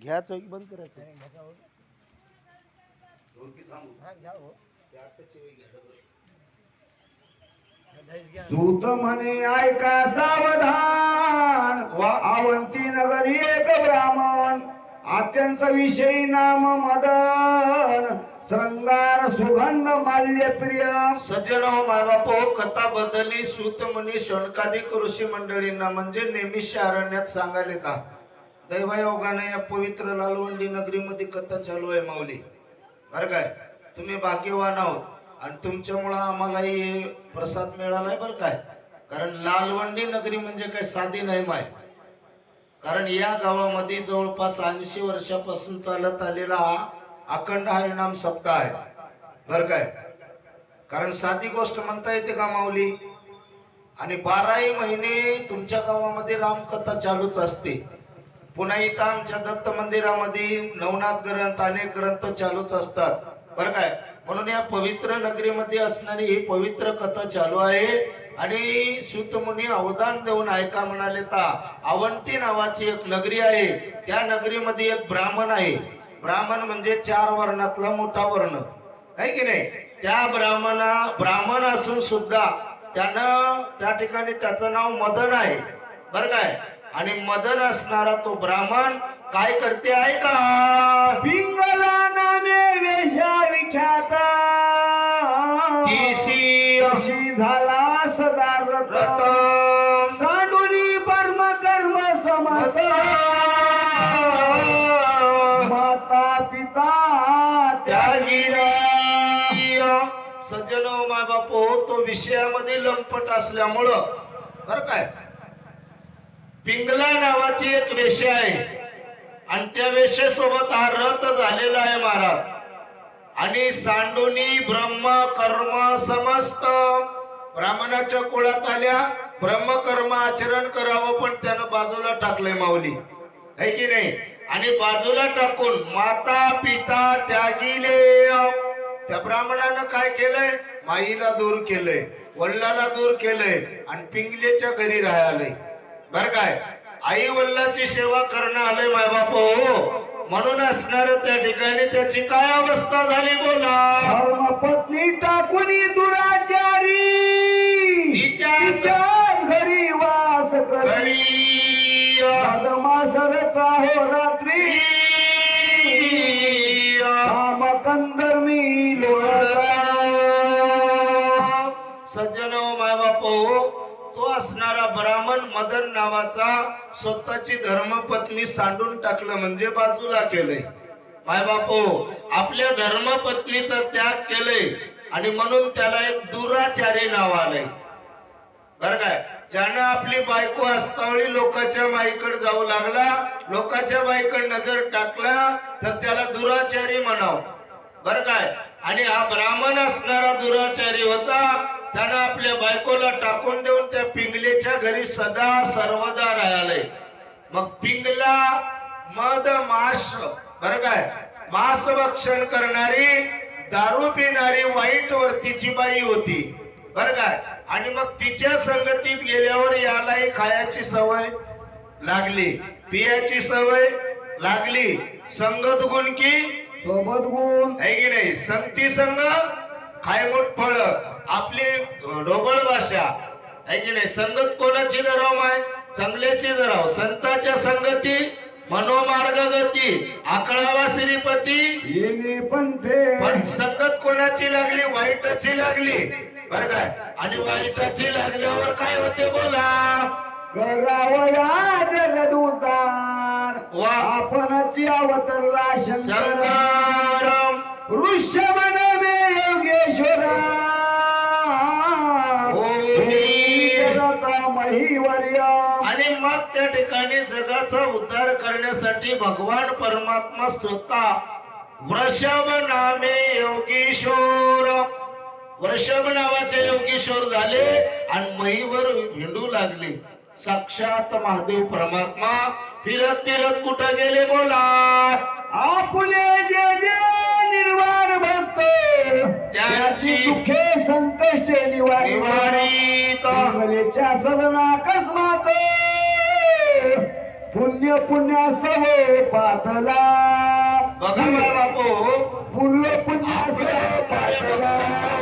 घ्यायचं की बंद करायचं. दूत म्हणे ऐका सावधान अवंती नगरी एक ब्राह्मण अत्यंत विषयी नाम मदन श्रृंगार सुगंध माल्य प्रिय. सज्जन हो माय बापो, कथा बदलली. सूत मुनी शौनकादिक ऋषी मंडळींना म्हणजे नेहमीच्या अरण्यात सांगायले का दैवयोगाने या पवित्र लालवंडी नगरीमध्ये कथा चालू आहे माऊली. बरं काय, तुम्ही भाग्यवान आहोत आणि तुमच्यामुळं आम्हालाही हे प्रसाद मिळालाय बरं काय. कारण लालवंडी नगरी म्हणजे काय साधी नाही माय. कारण या गावामध्ये जवळपास 80 वर्षापासून चालत आलेला हा अखंड हरिनाम सप्ताह आहे बरं काय. कारण साधी गोष्ट म्हणता येते का माऊली. आणि 12ही महिने तुमच्या गावामध्ये रामकथा चालूच असते. पुन्हा इथं आमच्या दत्त मंदिरामध्ये नवनाथ ग्रंथ अनेक ग्रंथ चालूच असतात बरं काय. म्हणून या पवित्र नगरीमध्ये असणारी ही पवित्र कथा चालू आहे. आणि सूतमुनी अवधान देऊन ऐका म्हणाले ता अवंती नावाची एक नगरी आहे. त्या नगरीमध्ये एक ब्राह्मण आहे. ब्राह्मण म्हणजे 4 वर्णातला मोठा वर्ण आहे की नाही. त्या ब्राह्मण असून सुद्धा त्यानं त्या ठिकाणी त्याचं नाव मदन आहे बरं काय. आणि मदन असणारा तो ब्राह्मण काय करते ऐका. पिंगला नामे वेशा विख्यात तीसी झाला सदा रत सांडुनी परम कर्म समस्त माता पिता त्यागिरी. सज्जन माय बापो, तो विषयामध्ये लंपट असल्यामुळं बरं काय पिंगला नावाची एक वेश्या आहे आणि त्या वेश्येसोबत हा रथ झालेला आहे महाराज. आणि सांडोनी ब्रह्म कर्म समस्त ब्राह्मणाच्या कुळात आल्या. ब्रह्मकर्म आचरण करावं पण त्यानं बाजूला टाकलंय माऊली है की नाही. आणि बाजूला टाकून माता पिता त्यागिले. त्या ब्राह्मणानं काय केलंय, माईला दूर केलंय, वडिलाला दूर केलंय आणि पिंगलेच्या घरी राहायलंय बर काय. आई वडिलाची सेवा करणं आलंय माय बापो. म्हणून असणार त्या ठिकाणी त्याची काय अवस्था झाली बोला. धर्मपत्नी टाकून दुराचारी तिच्याच घरी वास करी मासरत हो रात्री कामकंदर्मी सज्जन माय बापो, तो असणारा ब्राह्मण मदन नावाचा स्वतःची धर्मपत्नी सांडून टाकलं म्हणजे बाजूला केलंय माय बापो. आपल्या धर्मपत्नीचा त्याग केलंय आणि म्हणून त्याला एक दुराचारी नाव आलंय बर काय. ज्यानं आपली बायको अस्तावळी लोकांच्या माईकडे जाऊ लागला, लोकांच्या बाईकडे नजर टाकला तर त्याला दुराचारी म्हणाव बर काय. आणि हा ब्राह्मण असणारा दुराचारी होता. त्यानं आपल्या बायकोला टाकून देऊन त्या पिंगलेच्या घरी सदा सर्वदा राहिलाय. मग पिंगला मद मास बर काय मांस भक्षण करणारी दारू पिणारी वाईट वर्तीची बाई होती बर काय. आणि मग तिच्या संगतीत गेल्यावर यालाही खायची सवय लागली, पियाची सवय लागली. संगत गुण की सोबत गुण आहे की नाही. संगती संग खायमुठ फळ आपली ढोबळ भाषा आहे की नाही. संगत कोणाची धराव माय, चांगल्याची धराव. संताच्या संगती मनोमार्ग गती आकळावा श्रीपती येणे पंथे. पण संगत कोणाची लागली, वाईटाची लागली बर काय. आणि वाईटाची लागल्यावर काय होते बोला. करावया जगदूतार आपणची अवतरला शंकर ऋषभ नवे योगेश्वरा महिवर्य. आणि मग त्या ठिकाणी जगाचा उद्धार करण्यासाठी भगवान परमात्मा स्वतः वृषभ नामे योगेश्वर वृषभ नावाचे योगेश्वर झाले आणि महीवर हिंडू लागले. साक्षात महादेव परमात्मा फिरत फिरत कुठं गेले बोला. आपुले जे जे निर्वाण भक्त त्याची दुःखे संकष्टे निवारित. मंगलेच्या सदना अकस्मात पुण्य पुण्यास्तव पातला बघा बापू, पूर्व पुण्यास्तव पातला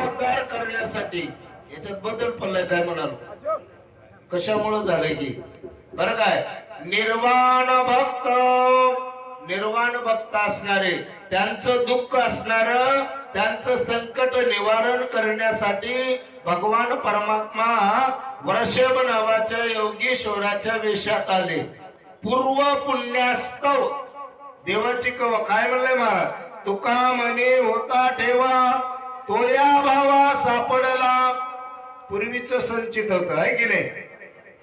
उद्धार करण्यासाठी याच्यात बदल पडलाय काय म्हणाल, कशामुळे झालंय की बरं काय, निर्वाण भक्त असणारे, त्यांचं दुःख असणार, त्यांचं संकट निवारण करण्यासाठी भगवान परमात्मा वृषभ नावाच्या योगीश्वराच्या वेशात आले. पूर्व पुण्यास्तव देवाची कव काय म्हणलंय महाराज, तुका म्हणे होता ठेवा तो या भावा सापडला. पूर्वीच संचित होत आहे की नाही,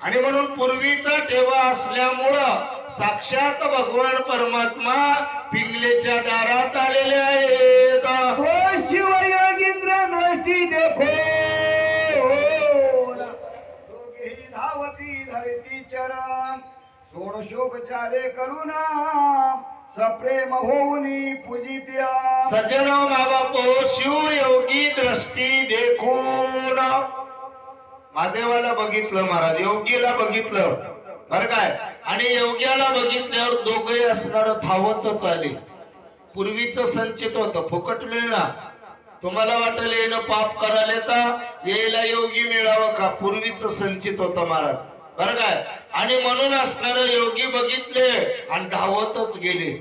आणि म्हणून पूर्वीचा ठेवा असल्यामुळं साक्षात भगवान परमात्मा पिंगलेच्या दारात आलेले आहेत. ओ शिव योगींद्र दृष्टी देखो दोघेही धावती धरती चरण षोडशोपचारे करुणा सप्रेम होऊनी पूजित्या. सज्जन बाबापो, शिव योगी दृष्टी देखून महादेवाला बघितलं महाराज, योगीला बघितलं बर काय, आणि योग्याला बघितल्यावर दोघे असणार धावतच आले. पूर्वीच संचित होतं, फुकट मिळणार. तुम्हाला वाटेल येणं पाप करायला तर येईला योगी मिळावं का, पूर्वीच संचित होतं महाराज बर काय. आणि म्हणून असणार योगी बघितले आणि धावतच गेले,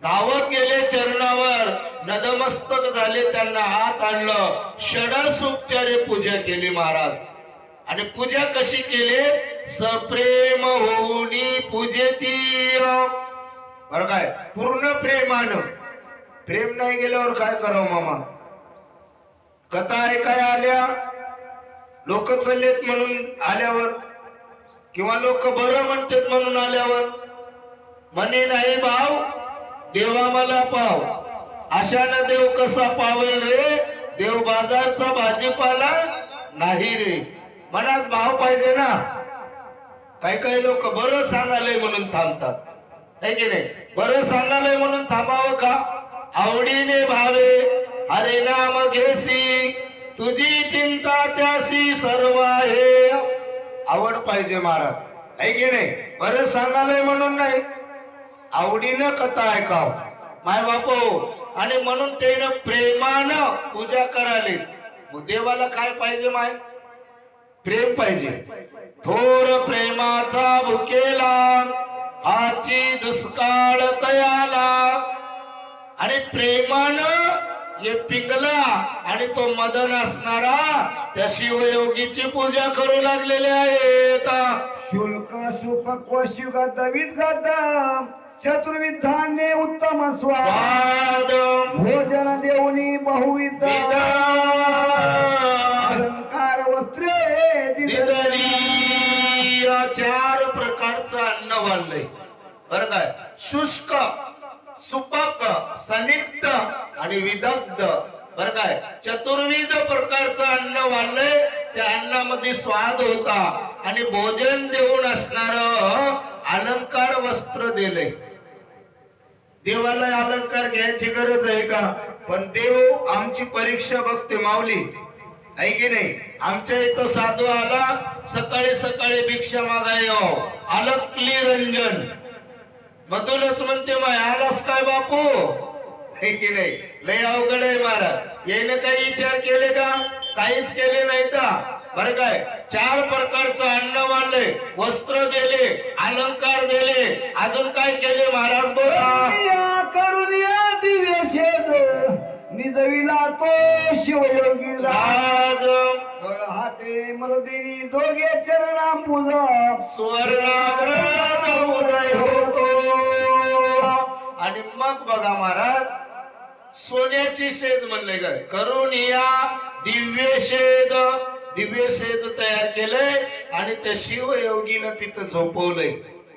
धावत गेले चरणावर नतमस्तक झाले, त्यांना हात आणलं, षडसोपचारे पूजा केली महाराज. आणि पूजा कशी केली, सप्रेम होऊनी पूजेती बर काय, पूर्ण प्रेमानं. प्रेम नाही गेल्यावर काय करावं मामा, कथा ऐकाय आल्या, लोक चललेत म्हणून आल्यावर, किंवा लोक बरं म्हणतात म्हणून आल्यावर, म्हणे नाही भाव देवा मला पाव, अशानं देव कसा पावेल रे, देव बाजारचा भाजीपाला नाही रे. मनात भाव पाहिजे ना. काही काही लोक बरं सांगालय म्हणून थांबतात, है की नाही, बरं सांगालय म्हणून थांबावं का, आवडीने भावे हरे नाम घेसी, तुझी चिंता त्यासी सर्व आहे. आवड पाहिजे महाराज, है की नाही, बरं सांगालय म्हणून नाही, आवडीनं कथा ऐकाव माय बापू. आणि म्हणून त्यानं प्रेमानं पूजा कराली. मग देवाला काय पाहिजे माय, प्रेम पाहिजे. थोर प्रेमाचा भुकेला आची दुष्काळ तयाला. आणि प्रेमानं ये पिंगला आणि तो मदन असणारा त्या शिवयोगीची पूजा करू लागलेले आहेत. शुल्क सुपक्व शिवगत विद्गत चतुर्विध धान्य उत्तम स्वाद भोजन देऊनी बहुविध अलंकार वस्त्रे दिदली. चार प्रकारचं अन्न वाढलंय बर काय, शुष्क, सुपक, सनिग्ध आणि विदग्ध बर काय, चतुर्विध प्रकारचं अन्न वाढलंय. त्या अन्नामध्ये स्वाद होता आणि भोजन देऊन असणार अलंकार वस्त्र दिले. देवाला अलंकार घ्यायची गरज आहे का, पण देव आमची परीक्षा बघते माऊली, आहे की नाही. आमच्या इथं साधू आला, सकाळी सकाळी भिक्षा मागाय अलकली रंजन मधूनच म्हणते माय आलास काय बापू, आहे की नाही. लय अवघड आहे महाराज. याने काही विचार केले का, काहीच केले नाही का बरं काय. चार प्रकारचं अन्न वाढले, वस्त्र दिले, अलंकार दिले, अजून काय केले महाराज बोला. करून या दिव्य शेज निजविला तो शिवयोगी राज. तळ हाते मलदिनी दोघे चरणा पूजा सुवर्णाग्र उदय होतो. आणि मग बघा महाराज, सोन्याची शेज म्हणले काय, करून या दिव्य शेज. दिव्य शेज तयार केलंय आणि त्या शिवयोगीला तिथं झोपवलंय.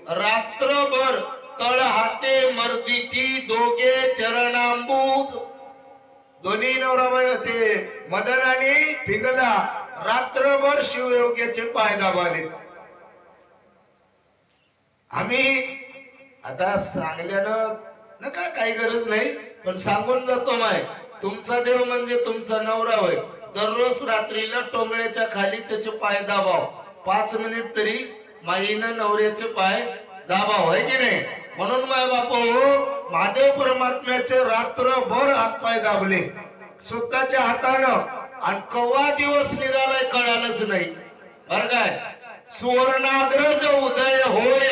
रात्रभर तळ हाते मर्दिती दोघे चरणांबूज. दोन्ही नवराबाई होते, मदन आणि पिंगला, रात्रभर शिवयोग्याचे पाय दाबाले. आम्ही आता सांगल्यानं नका, काही गरज नाही, पण सांगून जातो माय, तुमचा देव म्हणजे तुमचा नवरा होय. दररोज रात्रीला टोंगळ्याच्या खाली त्याचे पाय दाबाव, 5 मिनिट तरी माईनं नवऱ्याचे पाय दाबाव आहे की नाही. म्हणून माय बापू महादेव परमात्म्याचे रात्रभर हातपाय दाबले स्वतःच्या हातानं आणि कवा दिवस निघालाय कळालंच नाही. बरं काय, सुवर्णाग्रज उदय होय,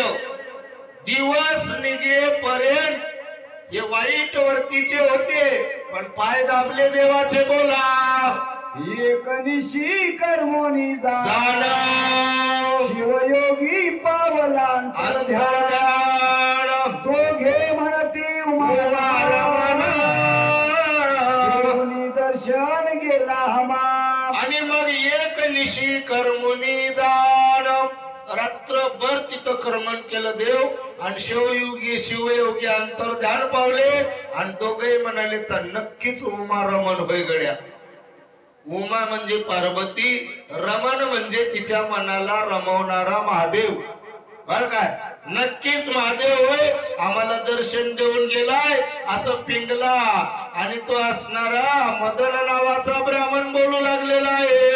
दिवस निघेपर्यंत हे वाईट वर्तीचे होते पण पाय दाबले देवाचे. बोला एकनिशी कर्मोनी जाणा शिवयोगी पावलांतर ध्यान दोघे म्हणती देवनी दर्शन गेला हमा. आणि मग एक निशी कर्मुनी जाण, रात्रभर तिथं कर्मण केलं देव आणि शिवयोगी अंतर ध्यान पावले आणि दोघे म्हणाले तर नक्कीच उमा रमण होय गड्या. उमा म्हणजे पार्वती, रमण म्हणजे तिच्या मनाला रमवणारा महादेव. बर काय, नक्कीच महादेव होय, आम्हाला दर्शन देऊन गेलाय असं पिंगला. आणि तो असणारा मदन नावाचा ब्राह्मण बोलू लागलेला आहे.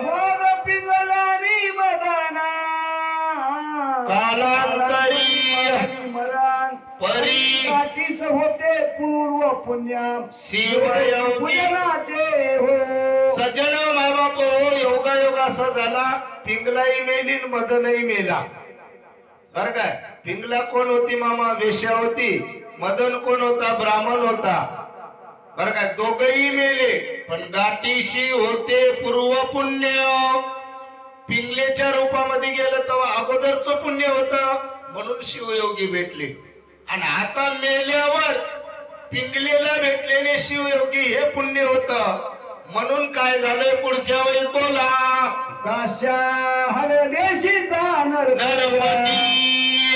मग पिंगलानी मदाना कालांतरी मरण परी काठीच होते पूर्व पुण्य शिवयोगी पुण्याचे हो. सज्जन माय बाप योगायोग असा झाला, पिंगलाही मेली आणि मदनही मेला. बर काय, पिंगला कोण होती मामा? वेश्या होती. मदन कोण होता? ब्राह्मण होता. बर काय, दोघही मेले पण गाठीशी होते पूर्व पुण्य. पिंगलेच्या रूपामध्ये गेलं तेव्हा अगोदरचं पुण्य होतं म्हणून शिवयोगी भेटले. आणि आता मेल्यावर पिंगलेला भेटलेले शिवयोगी हे पुण्य होतं म्हणून काय झालंय पुढच्या वेळी बोला. काशा हरदेशीचा नरपती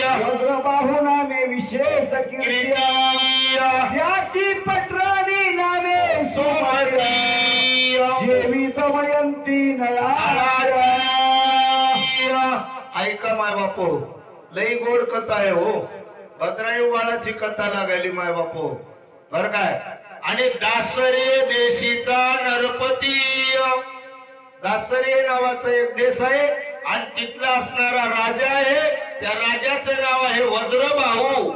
रुद्रबाहू नामे विशेष कीर्ती कीर्ती त्याची पत्रानी नामे सुमती जेवी दमयंती नळाची. ऐका माय बापू, लई गोड कथा आहे हो. भद्राई बाळाची कथा लागायली माय बापू. बर काय, आणि दासरे देशीचा नरपती. दासरे नावाचा एक देश आहे आणि तिथला असणारा राजा आहे. त्या राजाचं नाव आहे वज्रबाहू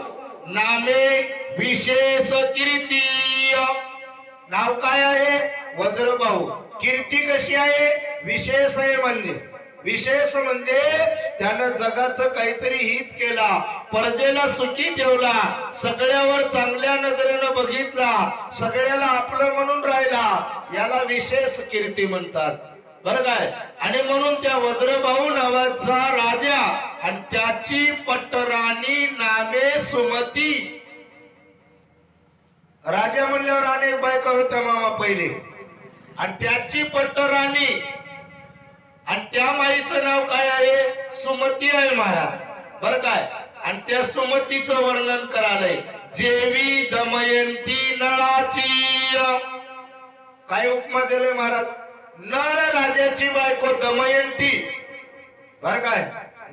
नामे विशेष कीर्ती. नाव काय आहे? वज्रबाहू. कीर्ती कशी आहे? विशेष आहे. म्हणजे विशेष म्हणजे त्यानं जगाचं काहीतरी हित केला, प्रजेला सुखी ठेवला, सगळ्यावर चांगल्या नजरेनं बघितला, सगळ्याला आपलं म्हणून राहिला, याला विशेष कीर्ती म्हणतात. बरं काय, आणि म्हणून त्या वज्रबाहू नावाचा राजा आणि त्याची पटराणी नामे सुमती. राजा म्हणल्यावर अनेक बायका होत्या मामा पहिले, आणि त्याची पटराणी आणि त्या माईचं नाव काय आहे? सुमती आहे महाराज. बर काय, आणि त्या सुमतीचं वर्णन करायलंय. जेवी दमयंती नळाची. काय उपमा दिले महाराज? नळ राजाची बायको दमयंती. बर काय,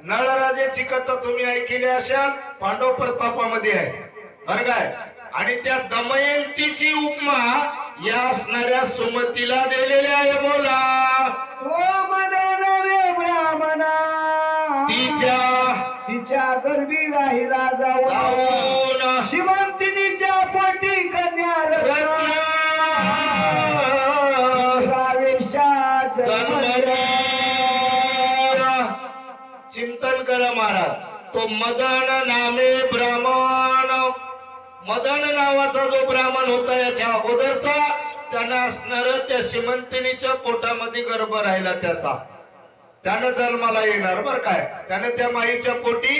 नळ राजाची कथा तुम्ही ऐकली असाल, पांडव प्रतापामध्ये आहे. बर काय, आणि त्या दमयंतीची उपमा या असणाऱ्या सुमतीला दिलेली आहे. बोला तो मदन वे ब्राह्मणा तिच्या गर्भी राहिला जाऊन श्रीमंतिनीच्या पोटी कन्या रत्न चिंतन करा महाराज. तो मदन नामे ब्राह्मण, मदन नावाचा जो ब्राह्मण होता याच्या अगोदरचा, त्यानं असणार त्या श्रीमंतिनीच्या पोटामध्ये गर्भ राहिला त्याचा, त्यानं जन्माला येणार. बर काय, त्यानं त्या माईच्या पोटी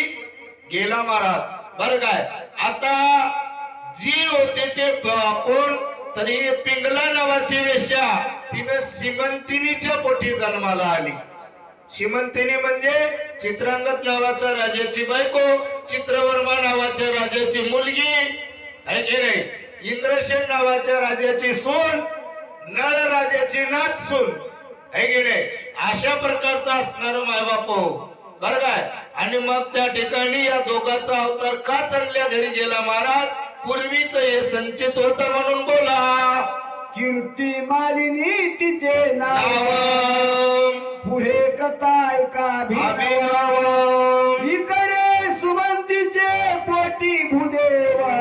गेला महाराज. बर काय, आता जी होते ते कोण? तरी पिंगला नावाची वेश्या, तिनं श्रीमंतिनीच्या पोटी जन्माला आली. श्रीमंतिनी म्हणजे चित्रांगद नावाचा राजाची बायको, चित्रवर्मा नावाच्या राजाची मुलगी आहे की नाही, इंद्रसेन नावाच्या राजाची सून, नळ राजाची नात सून आहे की नाही. अशा प्रकारचा असणार मायबाप. बर काय, आणि मग त्या ठिकाणी या दोघांचा अवतार का चांगल्या घरी गेला महाराज? पूर्वीच हे संचित होत म्हणून. बोला कीर्ती मालिनी तिचे नाव, पुढे कथा ऐका अभिनव. इकडे सुमंती पोटी भूदेवा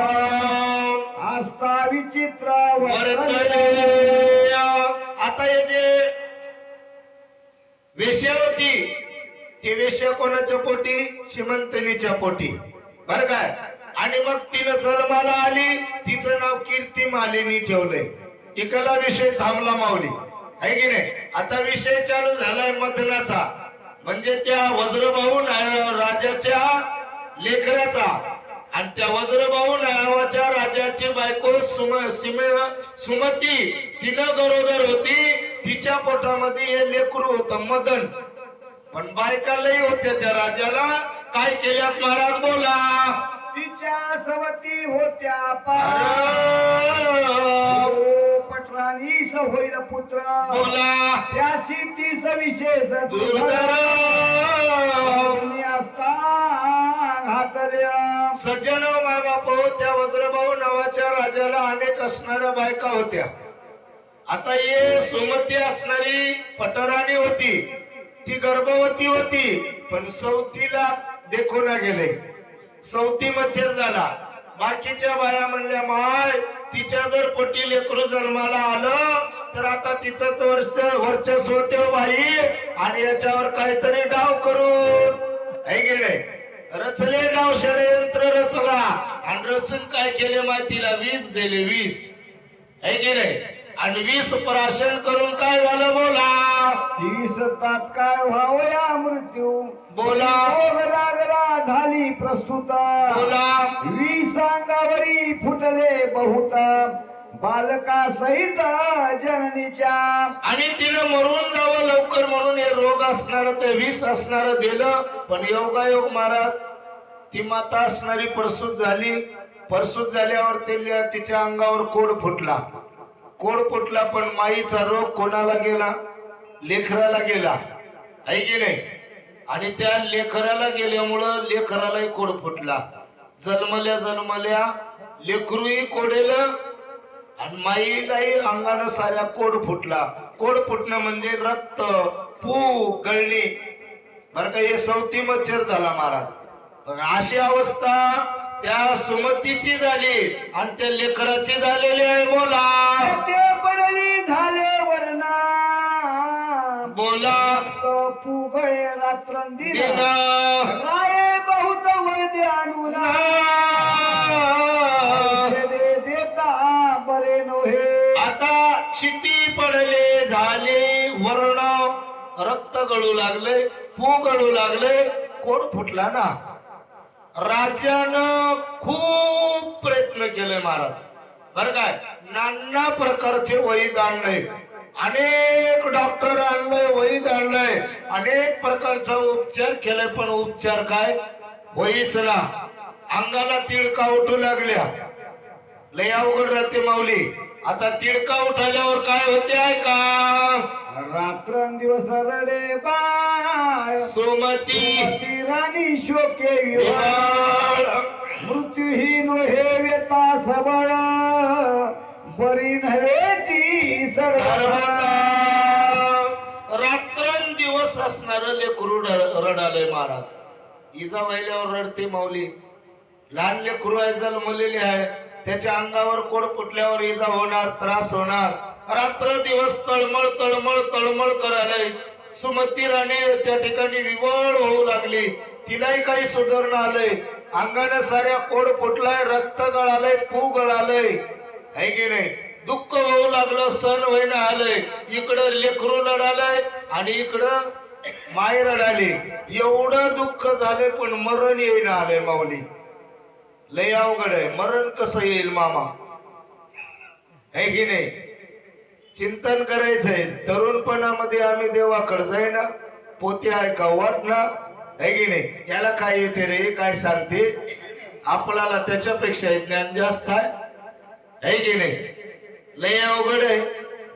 आस्था विचित्र वर्तले. आता हे जे वेश्या होती ती वेश्या कोणाच्या पोटी? श्रीमंतनीच्या पोटी, बर काय. आणि मग तिनं जन्माला आली, तिचं नाव कीर्ती मालिनी ठेवलंय. इकला विषय थांबला माऊली, आहे की नाही. आता विषय चालू झालाय मदनाचा, म्हणजे त्या वज्रभाऊ राजाच्या लेकराचा. आणि त्या वज्रभाऊ नावाच्या राजाची बायको सुमती, तिनं गरोदर होती. तिच्या पोटामध्ये हे लेकरू होतं मदन. पण बायका लई होत्या त्या राजाला. काय केल्यात महाराज बोला. तिच्या सवती होत्या पटराणी होईल पुत्र बोला. त्याशी ती सविशेष घातल्या. सज्जन माय बाप, त्या वज्रभाऊ नावाच्या राजाला अनेक असणाऱ्या बायका होत्या. आता ये सुमती असणारी पटराणी होती, ती गर्भवती होती. पण सौतीला देखो ना गेले, सौती मच्छर झाला. बाकीच्या बाया म्हणल्या माय तिच्या जर पोटी लेकरू जन्माला आलं तर आता तिचंच वर्चस्व देव बाई, आणि याच्यावर काहीतरी डाव करून है गेले. रचले डाव, षडयंत्र रचला. आणि रचून काय केले माहितीला? 20 दिले, 20 है गेले. आणि 20 प्राशन करून काय झालं बोला. 30 तात्काळ व्हावया मृत्यू बोला. लागला झाली प्रस्तुत बोला. 20 अंगावरी फुटले बहुत बालका सहित जननीच्या. आणि तिने मरून जावं लवकर म्हणून हे रोग असणार ते 20 असणार दिलं. पण योगायोग महाराज ती माता असणारी प्रसूत झाली. प्रसूत झाल्यावर तिच्या अंगावर कोड फुटला. कोड फुटला, पण माईचा रोग कोणाला गेला? लेकराला गेला, आहे की नाही. आणि त्या लेकराला गेल्यामुळं लेकरालाही कोड फुटला. जन्मल्या लेकरूही कोडेल आणि माईलाही अंगानं साऱ्या कोड फुटला. कोड फुटणं म्हणजे रक्त, पू गळणी, बरं का. हे सौती मच्छर झाला महाराज. अशी अवस्था त्या सुमतीची झाली आणि त्या लेकराची झालेली आहे. बोला. ते पडली झाले वरना बोला. पुगळे रात्रंदिन दिना. राये बहुत वैद्य अनुना देता बरे नोहे. आता चिती पडले झाले वर्ण, रक्त गळू लागले, पू गळू लागले, कोड फुटला ना. राजानं खूप प्रयत्न केले महाराज, बर काय. नाना प्रकारचे वैद आणले, अनेक डॉक्टर आणलंय, वैद आणलंय, अनेक प्रकारचा उपचार केलाय. पण उपचार काय होईच ना. अंगाला तिडका उठू लागल्या. लय अवघड राहते माऊली. आता तिडका उठाल्यावर काय होते ऐका. रात्रंदिवस रडे बाळ सुमती राणी शोके मृत्यूहीन हे व्यता सबळ बरी नव्हेची रात्रंदिवस असणार लेकरू रडालय महाराज. इजा व्हायल्यावर रडते माऊली. लहान लेकरू आहे, जन्मलेले आहे, त्याच्या अंगावर कोड फुटल्यावर इजा होणार, त्रास होणार. रात्र दिवस तळमळ तळमळ तळमळ करायलाय. सुमती राणी त्या ठिकाणी विवळ होऊ लागली. तिलाही काही सुधारणा आलंय. अंगाने साऱ्या कोड फुटलाय, रक्त गळालय, पू गळालय, है की नाही. दुःख होऊ लागलं, सण व्हायला आलंय. इकडं लेकरू लढालय आणि इकडं माय रडाली. एवढं दुःख झालंय पण मरण येईना आलंय माऊली. लय अवघड आहे. मरण कसं येईल मामा, है की नाही. चिंतन करायचंय. तरुणपणामध्ये आम्ही देवाकडे जाईना, पोते ऐका वाटना, है की नाही. याला काय येते रे, काय सांगते. आपल्याला त्याच्यापेक्षा ज्ञान जास्त आहे की नाही. लय अवघड आहे.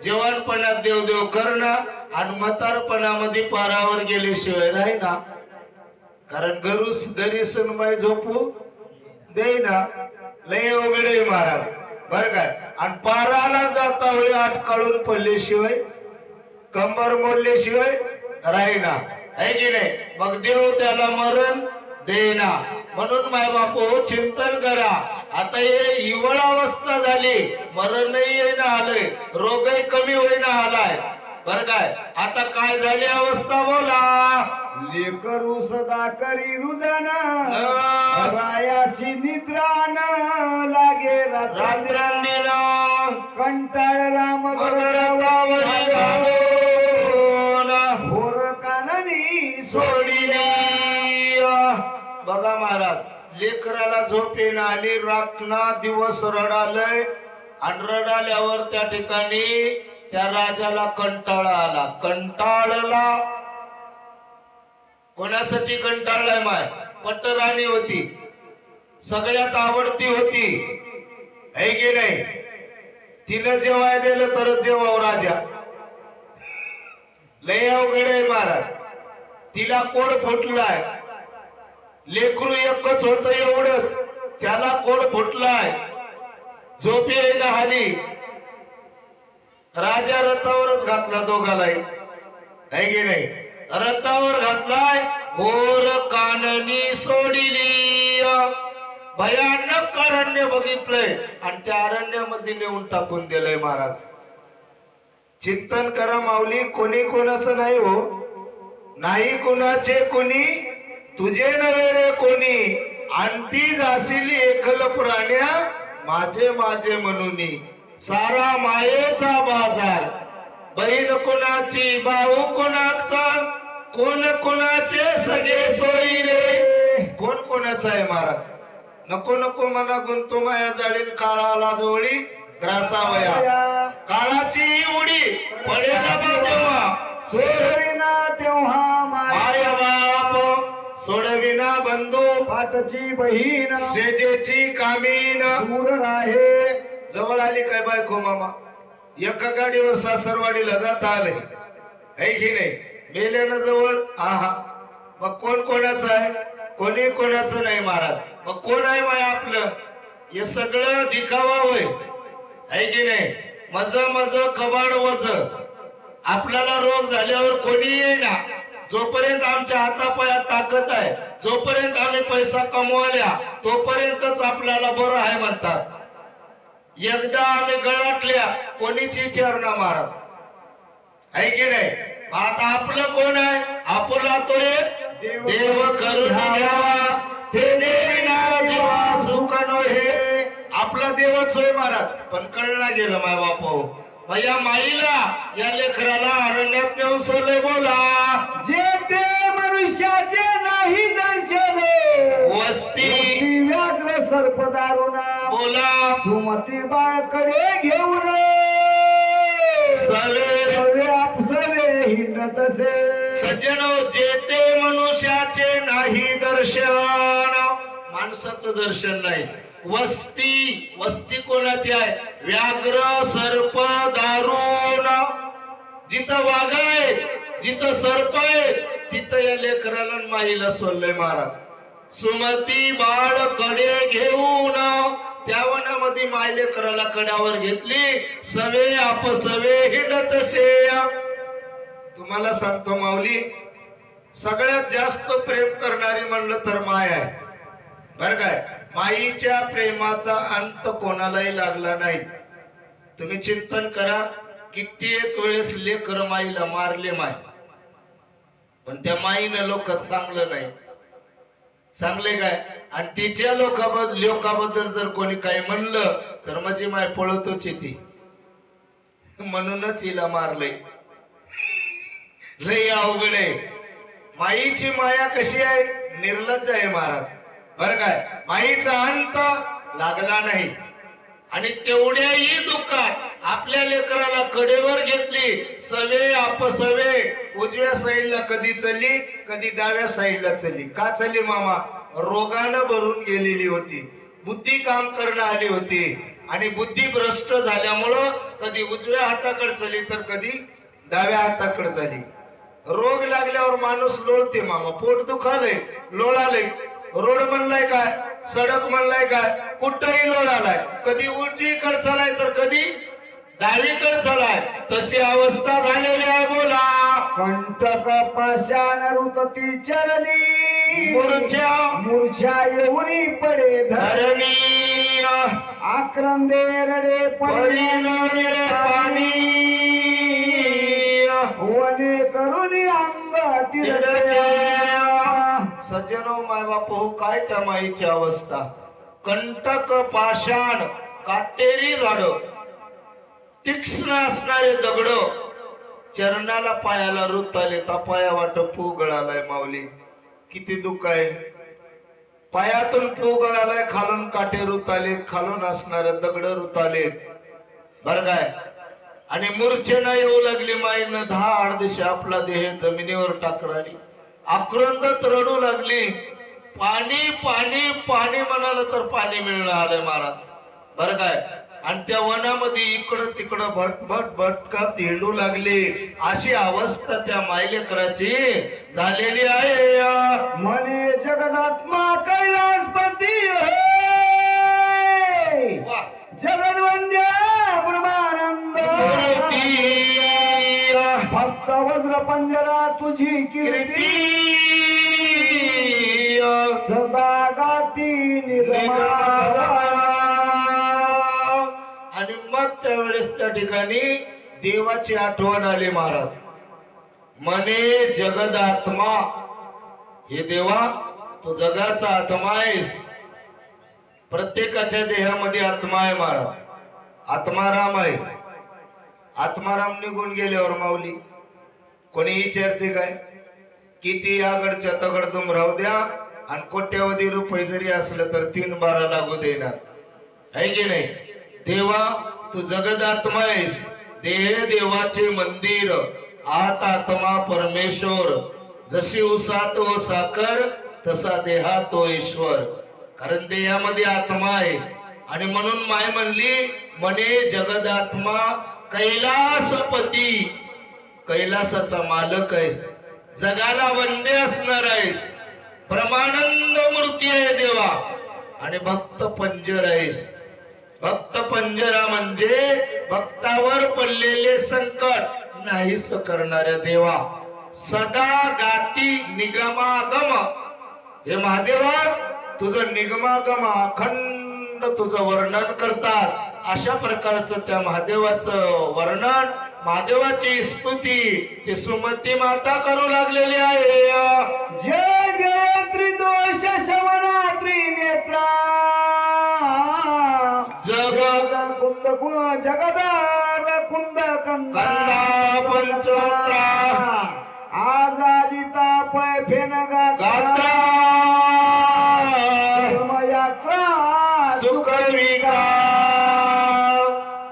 जवानपणात देवदेव करणं आणि म्हातारपणामध्ये पारावर गेल्याशिवाय राहीना. कारण घरी सुनबाई झोपू देईना. लय अवघड आहे महाराज, बर काय. आणि पाराला जाता वेळी आठ काढून पडल्याशिवाय, कंबर मोडल्याशिवाय राहीना, है की नाही. मग देव त्याला मरण देईना. म्हणून माय बापू चिंतन करा. आता हे हिवळ अवस्था झाली, मरणही येईना आलंय, रोगही कमी होईना आलाय. बर काय आता काय झाली अवस्था बोला. लेकरू सदा करी रुदन रायाशी निद्रान लागे रात्रांनीला कंटाळला मगरावरी घालून भोर काननी सोडिली. बघा महाराज, लेकराला झोप येईना आली, रातना दिवस रडालय आणि रडाल्यावर त्या ठिकाणी त्या राजाला कंटाळा आला. कंटाळला कोणासाठी कंटाळलाय माय? पट्टराणी होती, सगळ्यात आवडती होती, है की नाही? तिनं जेवाय दिलं तरच जेवाव राजा. लय अवघड आहे महाराज. तिला कोड फुटलाय, लेकरू एकच होत एवढंच, त्याला कोड फुटलाय, झोप येईना आली. राजा रथावरच घातला दोघालाही, है की नाही? रथावर घातलाय, घोर काननी सोडिली. भयानक अरण्य बघितलंय आणि त्या अरण्यामध्ये नेऊन टाकून दिलंय महाराज. चिंतन करा माऊली, कोणी कोणाचं नाही हो, नाही कोणाचे कोणी, तुझे नव्हे रे कोणी, आणती जासिली एकल पुराण्या माझे माझे म्हणूनी. सारा मायेचा बाजार, बहीण कोणाची भाऊ कोणाचा, कोण कोणाचे सगळे सोयीले. कोण कोणाचा आहे महाराज? नको नको मना गुंतू माया जाळीन काळाला जोडी ग्रासावया. काळाची उडी पडेल जेव्हा सोडविना तेव्हा माय बाप, सोडविना बंधू पाठची बहीण सेजेची कामीन दूर राहे. जवळ आली काय बायको मामा? एका गाडीवर सासरवाडीला जाता आले, है की नाही? मेल्यानं जवळ आहा. मग कोण कोणाचं आहे? कोणी कोणाचं नाही महाराज. मग कोण आहे माय आपलं? हे सगळं दिखावा होय, है की नाही? मज मज कबाड वज. आपल्याला रोग झाल्यावर कोणी येईना. जोपर्यंत आमच्या हातापायात ताकद आहे, जोपर्यंत आम्ही पैसा कमवल्या, तोपर्यंतच आपल्याला बरं आहे म्हणतात. एकदा आम्ही गळाटल्या, कोणीच विचारणा महाराज, है की नाही? आता आपलं कोण आहे? आपला तो एक देव करून घ्यावा, ते देविना जीवा सुख नव्हे. आपला देवच होय महाराज. पण कळलं गेलं माय बाप. या माईला, या लेकराला अरण्यात नेऊन सोडले. बोला, जे ते मनुष्याचे नाही दर्शन वस्ती व्याघ्र सर्प दारुणा. बोला, सुमती बाळकडे घेऊन सवे आपसवे हिंड तसे. सज्जनो, जेते मनुष्याचे नाही दर्शन, माणसाचं दर्शन नाही. वस्ती, वस्ती कोणाची आहे? व्याघ्र सर्प दारुण. जिथं वाघ आहे, जिथं सर्प आहे, तिथं या लेकराला माईला सोडलंय महाराज. सुमती बाळ कडे घेऊन, त्या वनामध्ये माय लेकराला कडावर घेतली. सवे आपसवे हिंडतसे. तुम्हाला सांगतो माऊली, सगळ्यात जास्त प्रेम करणारी म्हणलं तर माय आहे, बर काय? माईच्या प्रेमाचा अंत कोणालाही लागला नाही. तुम्ही चिंतन करा, कित्येक वेळेस लेकर माईला मारले माय, पण त्या माईनं लोक चांगलं नाही सांगले काय. आणि तिच्या लोकाबद्दल जर कोणी काही म्हणलं तर माझी माय पळतच येते, म्हणूनच हिला मारलंय. लय अवघड आहे. माईची माया कशी आहे? निर्लज्ज आहे महाराज, बर काय? माईचा अंत लागला नाही. आणि तेवढ्याही दुःखात आपल्या लेकराला कडेवर घेतली. सवे आपसवे. उजव्या साईडला कधी चलली, कधी डाव्या साईडला चलली. का चलली मामा? रोगानं भरून गेलेली होती, बुद्धी काम करणं आली होती. आणि बुद्धी भ्रष्ट झाल्यामुळं कधी उजव्या हाताकडे चली तर कधी डाव्या हाताकडे झाली. रोग लागल्यावर माणूस लोळते मामा. पोट दुखालय, लोळालय. रोड म्हणलाय काय, सडक म्हणलाय काय, कुठंही लोळालाय. कधी उजवीकडे चालाय तर कधी डावीकडे चलाय तशी अवस्था झालेली आहे बोला. कंटक पाषाण रुतती चरणी मूर्छा येऊनी पडे धरणी आक्रंदे रडे परिणमिले पाणी वने करुणी अंग तिरके. सज्जनो माय बापू हो, काय त्या माईची अवस्था. कंटक पाषाण काटेरी झाड तीक्ष्ण असणारे दगड चरणाला पायाला रुताले ता पाया वाट पू गळालाय माऊली. किती दुःख आहे. पायातून पू गळालाय, खालून काटे रुतालेत, खालून असणारे दगड रुतालेत बर काय. आणि मूर्छेनं येऊ लागली माईनं 10 दिवशी आपला देह जमिनीवर टाकराली. आक्रंदत रडू लागली. पाणी पाणी पाणी म्हणाल तर पाणी मिळणं आलंय महाराज बर काय. आणि त्या वनामध्ये इकडं तिकडं भटभट भटकत हिंडू लागली. अशी अवस्था त्या मायलेकराची झालेली आहे. म्हणे जगदात्मा कैलासपती जगद्वंद्य ब्रह्मानंद भक्त वज्र पंजरा तुझी कीर्ती सदा गाती निगमा. आणि मग त्यावेळेस त्या ठिकाणी देवाची आठवण आली महाराज. म्हणे जगदात्मा, हे देवा तू जगाचा आत्मा आहेस. प्रत्येकाच्या देहामध्ये आत्मा आहे महाराज. आत्माराम आहे. आत्माराम निघून गेल्यावर माऊली कोणी विचारते काय. किती आगडच्या तगडदम राहू द्या आणि कोट्यावधी रुपये जरी असलं तर 3 बारा लागू देणार आहे की नाही. देवा तू जगदात्मा आहेस. देह देवाचे मंदिर, आत आत्मा परमेश्वर. जशी उसात व साखर तसा देहात तो ईश्वर. कारण देहामध्ये आत्मा आहे. आणि म्हणून माय म्हणली म्हणे जगदात्मा कैलासपती, कैलासाचा मालक आहेस, जगाला वंदे असणार आहेस, ब्रह्मानंद मूर्ती आहे देवा. आणि भक्त पंजर आहेस. भक्त पंजरा म्हणजे भक्तावर पडलेले संकट नाहीस करणाऱ्या देवा. सदा गाती निगमागम. हे महादेवा तुझं निगमागम अखंड तुझं वर्णन करतात. अशा प्रकारचं त्या महादेवाचं वर्णन, महादेवाची स्तुती ते सुमती माता करू लागलेली आहे. जय जय त्रिदोष शवना त्रिनेत्रा जगद कुंद कुण जगदार कुंद कंदा पंचोत्रा आजाजिता पै फेन गात्रा यात्रा सुखविका.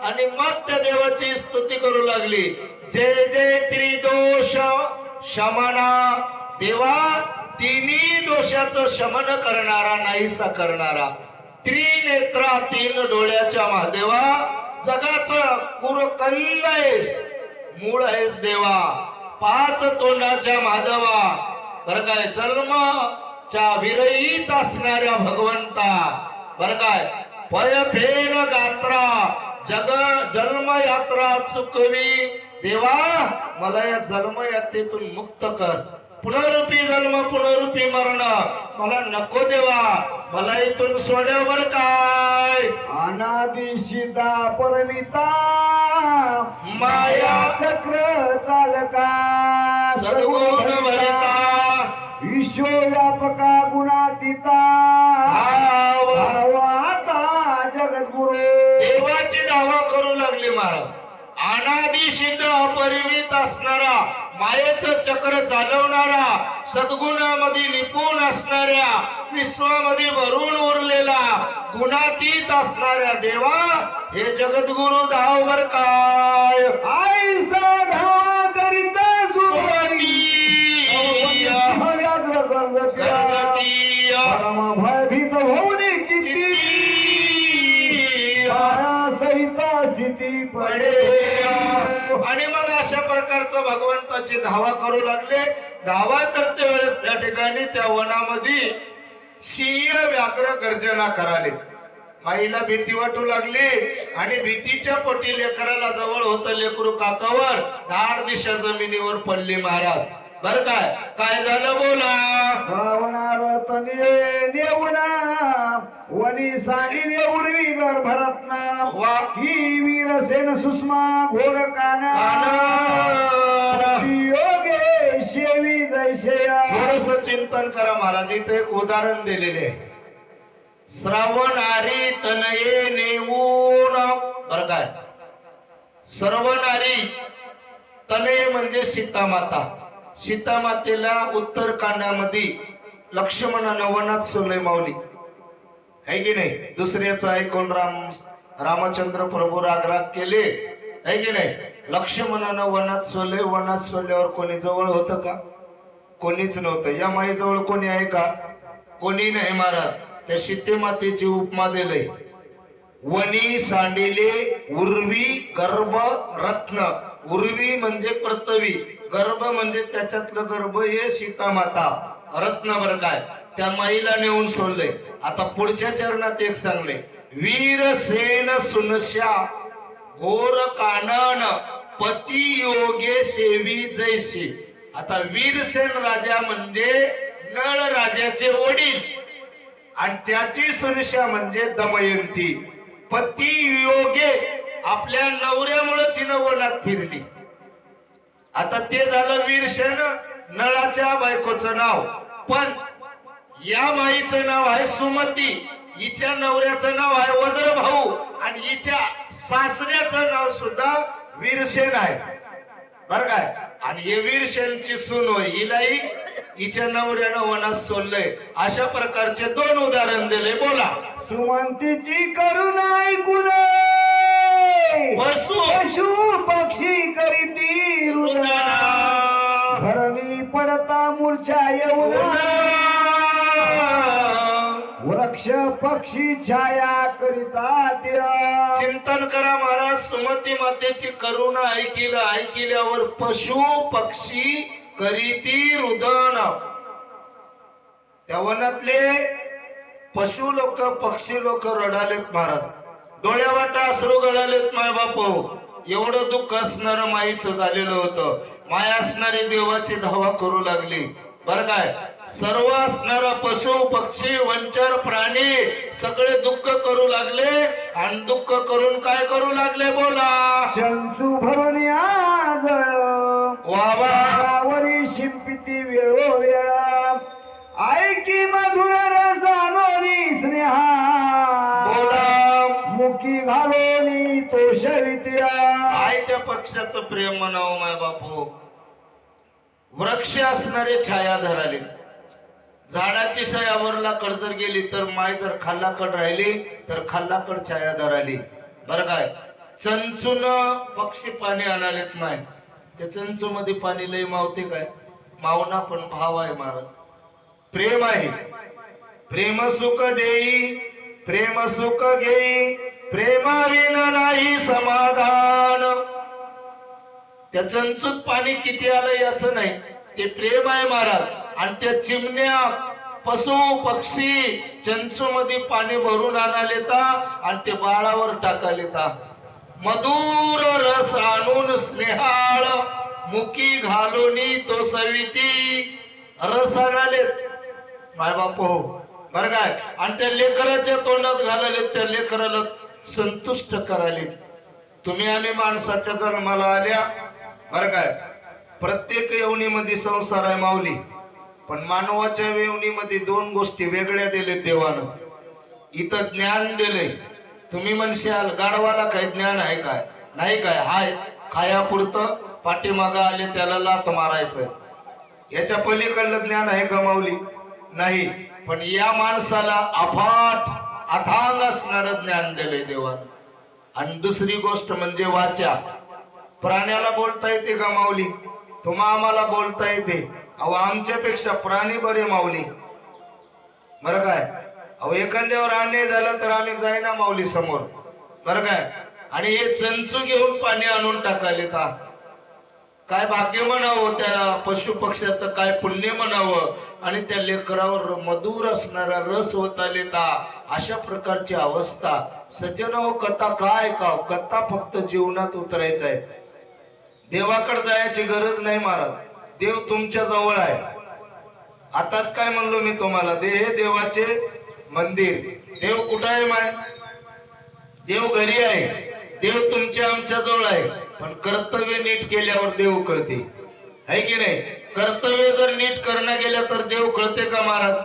आणि मग त्या देवाची स्तुती करू लागली. जय जय त्रिदोष शमना. देवा तिन्ही दोषाचं शमन करणारा, नाहीसा करणारा. त्रिनेत्रा, 3 डोळ्याच्या महादेवा, जगाचं कुरकंद आहेस, मूळ आहेस देवा. 5 तोंडाच्या महादेवा बर काय. जन्मच्या विरहित असणाऱ्या भगवंता बर काय. पय फेन गात्रा जग जन्म यात्रा चुकवी. देवा मला या जन्म यात्रेतून मुक्त कर. पुनरुपी जन्म पुनरुपी मरण मला नको देवा. मला इथून सोड्यावर काय. अनादि सीता परमिता माया चक्र चालका सद्गुण भरिता विश्वव्यापका गुणातीता भावाता जगद्गुरु. देवाची दावा करू लागली महाराज. अनादि सिद्ध अपरिमित असणारा, मायेचं चक्र चालवणारा, सद्गुणामध्ये निपुण असणाऱ्या, विश्वामध्ये भरून उरलेला, गुणातीत असणाऱ्या देवा हे जगद्गुरु धाववर काय. आईसा धावा करीत व्याग्र कर्जती परम भयभीत होऊन चित्ती सहित स्थिती पडे. आणि मग अशा प्रकारचं भगवंताची धावा करू लागले. धावा करते वेळेस त्या ठिकाणी त्या वनामध्ये सिंह व्याघ्र गर्जना कराले. माईला भीती वाटू लागली आणि भीतीच्या पोटी लेकराला जवळ होतं लेकरू काकावर, धाड दिशा जमिनीवर पडली महाराज. बर काय काय झालं बोला. श्रावणार तने नेऊना वनी सांगिले उर्वी गर्भरत्ना वा ही वीरसेन सुषमा घोर काना योगे शेवी जैशया. थोडस चिंतन करा महाराज. इथे एक उदाहरण दिलेले आहे. श्रावण आरी तनये नेऊन. बर काय सर्व नारी तनये म्हणजे सीतामाता. सीतामातेला उत्तर कांडामध्ये लक्ष्मणानं वनात सोलय मावली है की नाही. दुसऱ्याचं ऐकून रामचंद्र प्रभू रागराग केले है की नाही. लक्ष्मणानं वनात सोलय. वनात सोल्यावर कोणी जवळ होतं का? कोणीच नव्हतं. या माई जवळ कोणी आहे का? कोणी नाही महाराज. त्या सीतेमातेची उपमा दिलंय. वनी सांडिले उर्वी गर्भ रत्न. उर्वी म्हणजे पृथ्वी, गर्भ म्हणजे त्याच्यातलं गर्भ हे सीतामाता, रत्न. बर काय त्या माईला नेऊन सोडलंय. आता पुढच्या चरणात एक सांगले. वीरसेन सुनश्या घोर कानन पती योगे सेवी जैसे. आता वीरसेन राजा म्हणजे नळ राजाचे वडील आणि त्याची सुनश्या म्हणजे दमयंती. पती योगे आपल्या नवऱ्यामुळे तिनं वनात फिरली. आता ते झालं वीरसेन, नळाच्या बायकोचं नाव. पण या माईचं नाव आहे सुमती. हिच्या नवऱ्याचं नाव आहे वज्रभाऊ आणि हिच्या सासऱ्याचं नाव सुद्धा वीरसेन आहे. बर काय. आणि हे वीरसेनची सून होय. हिलाही हिच्या नवऱ्यानं वनात सोडलंय. अशा प्रकारचे दोन उदाहरण दिले. बोला. सुमंतीची करुणा ऐकून पशु पशु पक्षी करीती रुदना धरणी पडता मूर्छा येऊन वृक्ष पक्षी छाया करिता तिरा. चिंतन करा महाराज. सुमती मातेची करुणा ऐकिल्यावर पशु पक्षी करीती रुदन. त्या वनातले पशु लोक पक्षी लोक रडालेत महाराज. डोळ्यावाटा अश्रू गळालेत. माय बापू एवढं दुःख असणार माईचं झालेलं होतं. माय असणारी देवाची धावा करू लागली. बर काय सर्व असणारा पशु पक्षी वंचर प्राणी सगळे दुःख करू लागले. आणि दुःख करून काय करू लागले बोला. चंचू भरून जळ वावरी शिंपिती वेळोवेळा ऐकी मधुर रसानोरी स्नेहा बोला. मुकी घालोनी तो शवित्या. काय त्या पक्षाचं प्रेम म्हणावं माय बापू. वृक्ष असणारे छाया धराले. झाडाची छायावरला कड जर गेली तर माय जर खाल्लाकड राहिली तर खाल्लाकड छाया धराली. बरं काय चंचून पक्षी पाणी आणालेत माय. त्या चंचू मध्ये पाणी लय मावते काय? मावना पण भाव आहे महाराज. प्रेम आहे. प्रेम सुख देई प्रेम सुख घेई प्रेमाविन नाही समाधान. त्या चंचूत पाणी किती आलं याचं नाही, ते प्रेम आहे महाराज. आणि त्या चिमण्या पशु पक्षी चंचू मध्ये पाणी भरून आणालेता आणि ते बाळावर टाकालेता. मधुर रस आणून स्नेहाळ मुकी घालूनी तो सविती. रस आणाले माय बापू बर काय. आणि त्या लेकराच्या तोंडात घालाले, त्या लेकराला संतुष्ट कराले. तुम्ही आम्ही माणसाच्या जन्माला आल्या बर काय. प्रत्येक येवणीमध्ये संसार आहे माऊली. पण मानवाच्या येवणीमध्ये दोन गोष्टी वेगळ्या दिलेत देवानं. इथं ज्ञान दिले. तुम्ही म्हणशाल गाढवाला काही ज्ञान आहे काय? नाही काय हाय. खायापुरतं पाठीमागं आले त्याला लात मारायचं. याच्या पलीकडलं ज्ञान आहे का माऊली? नाही. पण या माणसाला अफाट अथांग असणार ज्ञान दिले देवानं. आणि दुसरी गोष्ट म्हणजे वाचा. प्राण्याला बोलता येते का माऊली? तुम्हा आम्हाला बोलता येते. अहो आमच्यापेक्षा प्राणी बरे माऊली बरं काय. अहो एखाद्यावर अन्याय झाला तर आम्ही जाईना माऊली समोर बरं काय. आणि हे चंचू घेऊन पाणी आणून टाकाले ता काय भाग्य म्हणावं, त्या पशु पक्ष्याचं काय पुण्य म्हणावं, आणि त्या लेकरावर मधुर असणारा रस होता लेता, अशा प्रकारची अवस्था. सज्जन हो, कथा काय का, कथा फक्त जीवनात उतरायचं आहे. देवाकडे जायची गरज नाही महाराज, देव तुमच्या जवळ आहे. आताच काय म्हणलो मी तुम्हाला, हे देवाचे मंदिर. देव कुठं आहे माय? देव घरी आहे. देव तुमच्या आमच्या जवळ आहे. पण कर्तव्य नीट केल्यावर देव कळते, आहे की नाही? कर्तव्य जर नीट करणं गेलं तर देव कळते का महाराज?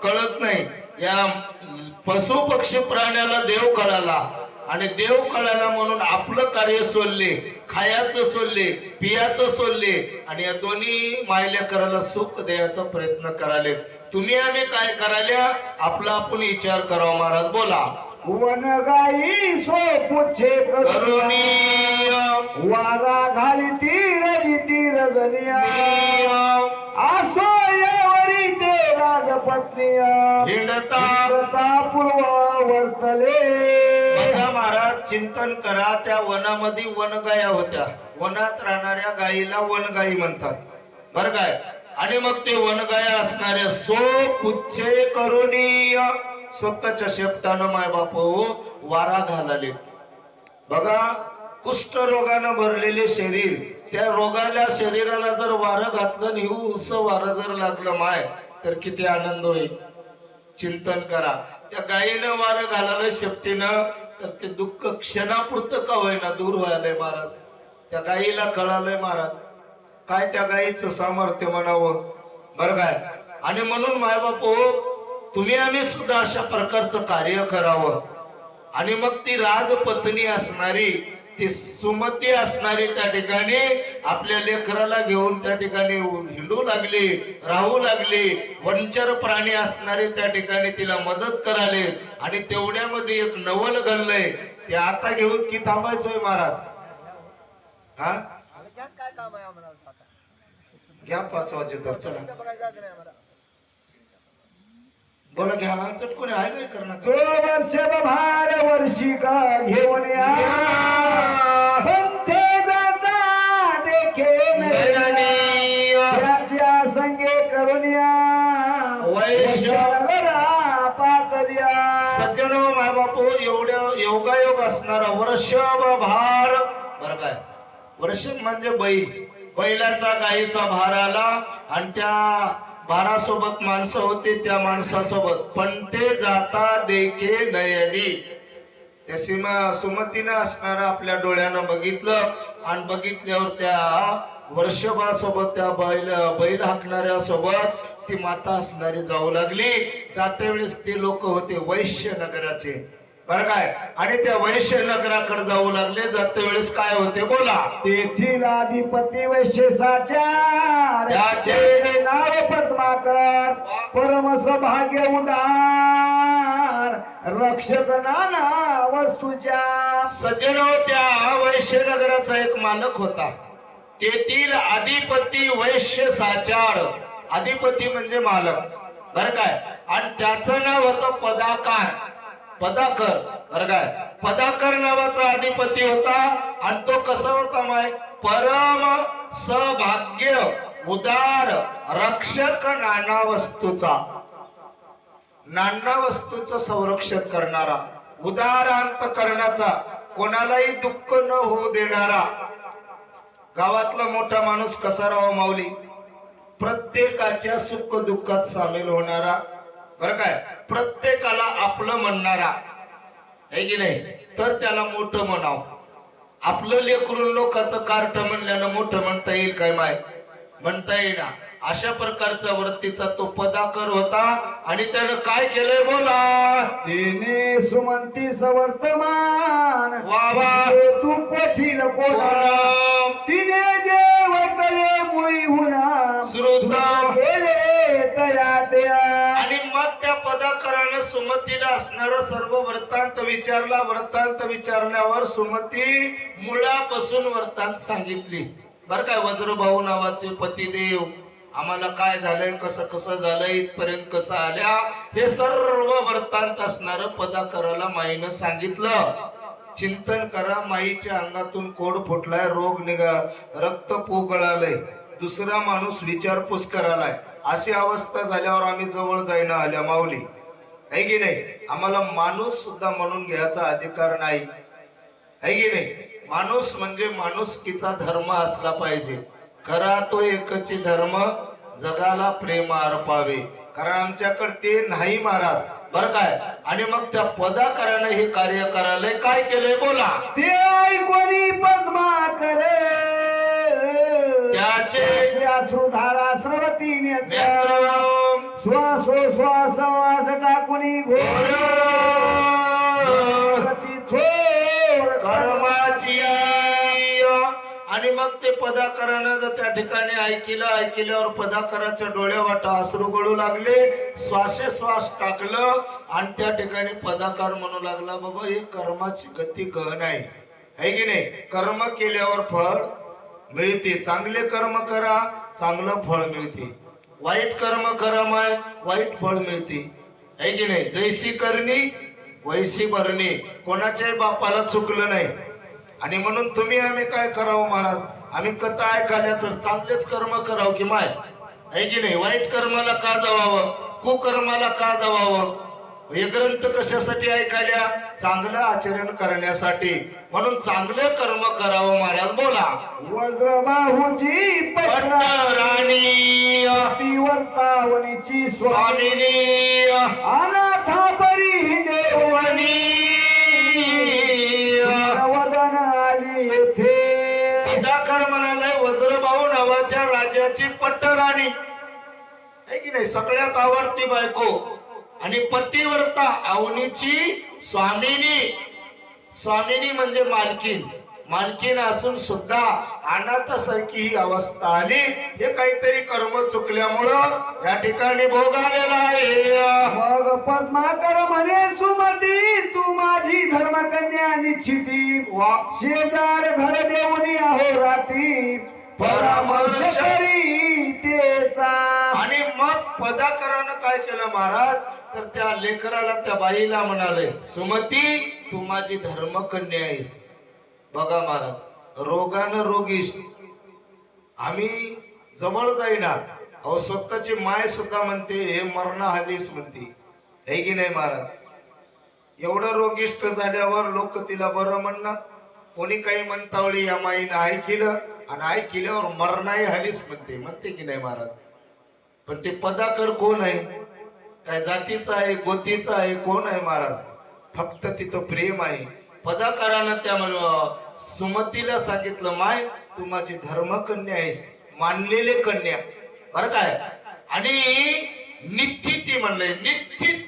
कळत नाही. या पशु पक्षी प्राण्याला देव कळाला, आणि देव कळाला म्हणून आपलं कार्य सोडले, खायाचं सोडले, पियाचं सोडले, आणि या दोन्ही मायलेकराला सुख द्यायचा प्रयत्न कराले. तुम्ही आम्ही काय कराल्या, आपला आपण विचार करावा महाराज. बोला. वन गाई सोपुच्छे करुणी वारा घाली तीर रजनिया असो यावरी ते राजपत्निया हिंडता पूर्व वर्तले. बघा महाराज, चिंतन करा. त्या वनामध्ये वनगाया होत्या. वनात राहणाऱ्या गायीला वनगाई म्हणतात, बरं काय? आणि मग ते वनगाया असणाऱ्या सोपुच्छे करुणी स्वतःच्या शेपटानं माय बाप वारा घालाले. बघा, कुष्ठ रोगानं भरलेले शरीर, त्या रोगाला शरीराला जर वारं घातलं, निहूस वारं जर लागलं माय, तर किती आनंद होईल. चिंतन करा. त्या गायीनं वारं घालालं शेपटीनं, तर ते दुःख क्षणापुरतं का होईना दूर व्हायलंय महाराज. त्या गायीला कळालंय महाराज, काय त्या गायीचं सामर्थ्य म्हणावं, बरं काय? आणि म्हणून मायबाप तुम्ही आम्ही सुद्धा अशा प्रकारचं कार्य करावं. आणि मग ती राजपत्नी असणारी, ती सुमती असणारी त्या ठिकाणी आपल्या लेकराला घेऊन त्या ठिकाणी हिंडू लागली, राहू लागली. वंचर प्राणी असणारे त्या ठिकाणी तिला मदत कराले. आणि तेवढ्यामध्ये एक नवल घडलंय, ते आता घेऊन की थांबायचंय महाराज? हा, घ्या 5 वाजे तर चला, बोला, घ्या चटकोने. आहे काय करणार? तो वर्ष भार वर्षी का घेऊन या ते जाता देखे त्याच्या संगे करून या वैश्यनगरा पातल्या. सज्जन माय बापू, एवढ्या योगायोग असणारा वर्षभ भार, बरं काय? वर्षभ म्हणजे बैल. बैलाचा गायीचा भार आला, आणि त्या भारासोबत माणसं होते. त्या माणसासोबत पण ते जाता देखे नयनी, त्या सुमतीनं असणारा आपल्या डोळ्यानं बघितलं, आणि बघितल्यावर त्या वर्षभासोबत, त्या बैल हाकणाऱ्या सोबत ती माता असणारी जाऊ लागली. जाते वेळेस ते लोक होते वैश्य नगराचे, बरं काय? आणि त्या वैश्य नगराकडे जाऊ लागले. जाते वेळेस काय होते, बोला. तेथील अधिपती वैशेषाच्या त्याचे नाव पद्माकर, परम सौभाग्य उदार, रक्षक नाना वस्तूच्या. सज्जन, त्या वैश्य नगराचा एक मालक होता. तेथील अधिपती वैश्य साचार, अधिपती म्हणजे मालक, बरं काय? आणि त्याचं नाव होतं पदाकर, बरं काय? पदाकर नावाचा अधिपती होता. आणि तो कसा होता माय? परम सौभाग्य उदार, रक्षक नाना वस्तूचा, नाना वस्तूचं संरक्षण करणारा, उदार अंतकरणाचा, कोणालाही दुःख न होऊ देणारा. गावातला मोठा माणूस कसा राहावा माऊली? प्रत्येकाच्या सुख दुःखात सामील होणारा, बरं काय? प्रत्येकाला आपलं म्हणणारा, आहे की नाही? तर त्याला मोठं म्हणाव. आपलं लेकरून लोकांचं कार्ट म्हणल्यानं मोठं म्हणता येईल काय माय? म्हणता येईना. अशा प्रकारचा वृत्तीचा तो पदाकर होता. आणि त्यानं काय केलंय, बोला. तिने सुमंती सवर्तमान वावा तू कोठील कोणा, तिने जे वर्तले मुळी हुना श्रोता गेले तया तया. आणि मग त्या पदाकरानं सुमतीला असणारा सर्व वृत्तांत विचारला. वृत्तांत विचारल्यावर सुमती मुळापासून वृत्तांत सांगितली, बर काय? वज्रभाऊ नावाचे पतिदेव, आम्हाला काय झालंय, कसं कसं झालंय, इथपर्यंत कसं आल्या, हे सर्व वृत्तांत असणार पदाकराला माईनं सांगितलं. चिंतन करा. माईच्या अंगातून कोड फुटलाय, रोग निघा, रक्त गळालंय, दुसरा माणूस विचारपूस करायलाय. अशी अवस्था झाल्यावर आम्ही जवळ जाईना आल्या माऊली, आहे की नाही? आम्हाला माणूस सुद्धा म्हणून घ्यायचा अधिकार नाही, आहे की नाही? माणूस म्हणजे माणुसकीचा धर्म असला पाहिजे. खरा तो एकची धर्म, जगाला प्रेम अर्पावे. कारण आमच्याकडे ते नाही महाराज, बरं काय? आणि मग त्या पदाकाराने हे कार्य करायला काय केलंय बोला? ते ऐकोनी पद्माकर त्याचे अश्रुधारा स्रवती नेत्र श्वास टाकुनी घोर थोर कर्माची. आणि मग ते पदाकारानं त्या ठिकाणी ऐकल्यावर पदाकाराच्या डोळ्या वाटा अश्रू गळू लागले, श्वास टाकलं आणि त्या ठिकाणी पदाकार म्हणू लागला, बाबा हे कर्माची गती गहन आहे की नाही? कर्म केल्यावर फळ मिळते. चांगले कर्म करा, चांगलं फळ मिळते. वाईट कर्म करा, माय वाईट फळ मिळते, आहे की नाही? जैसी करणी वैसी भरणी. कोणाच्याही बापाला चुकलं नाही. आणि म्हणून तुम्ही आम्ही काय करावं महाराज? आम्ही कथा ऐकाल्या तर चांगलेच कर्म करावं की माय, आहे की नाही? वाईट कर्माला का जावावं, कुकर्माला का जावावं? हे ग्रंथ कशासाठी ऐकाल्या? चांगलं आचरण करण्यासाठी. म्हणून चांगलं कर्म करावं महाराज. बोला. वज्रबाहूची पट्टराणी वर्तावनीची स्वामिनी अनाथा परी देवणी वदन आली येथे. पदाकार म्हणालाय वज्रबाहू नावाच्या राजाची पट्टराणी, आहे की नाही? सगळ्यात आवडती बायको. आणि पतिव्रता अवनीची स्वामिनी. स्वामिनी म्हणजे मालकीन असून सुद्धा अनाथासारखी ही अवस्था आली. हे काहीतरी कर्म चुकल्यामुळं या ठिकाणी भोग आलेला आहे. मग पद्माकर म्हणे, सुमती तू माझी धर्मकन्या निश्चिती. शेजार घर देऊनी अहोराती परामर्श करी तेचा. आणि मग पदाकरानं काय केलं महाराज? तर त्या लेकराला, त्या बाईला म्हणाले, सुमती तू माझी धर्मकन्या आहेस. बघा महाराज, रोगानं रोगीश आम्ही जवळ जाईना. अहो स्वतःची माय सुद्धा म्हणते हे मरणा हालीस म्हणते, है की नाही महाराज? एवढं रोगिष्ट झाल्यावर लोक तिला बरं म्हणणार. कोणी काही म्हणतावळी या माईनं ऐकलं आणि ऐकल्यावर मरणाही हालीस म्हणते की नाही महाराज? पण ते पदाकर कोण आहे? काय जातीचा आहे, गोतीचा आहे, कोण आहे महाराज? फक्त तिथं प्रेम आहे. पदाकारानं त्या सुमतीला सांगितलं, माय तू माझी धर्मकन्या आहेस, मानलेले कन्या, बरं काय? आणि निश्चित म्हणलंय, निश्चित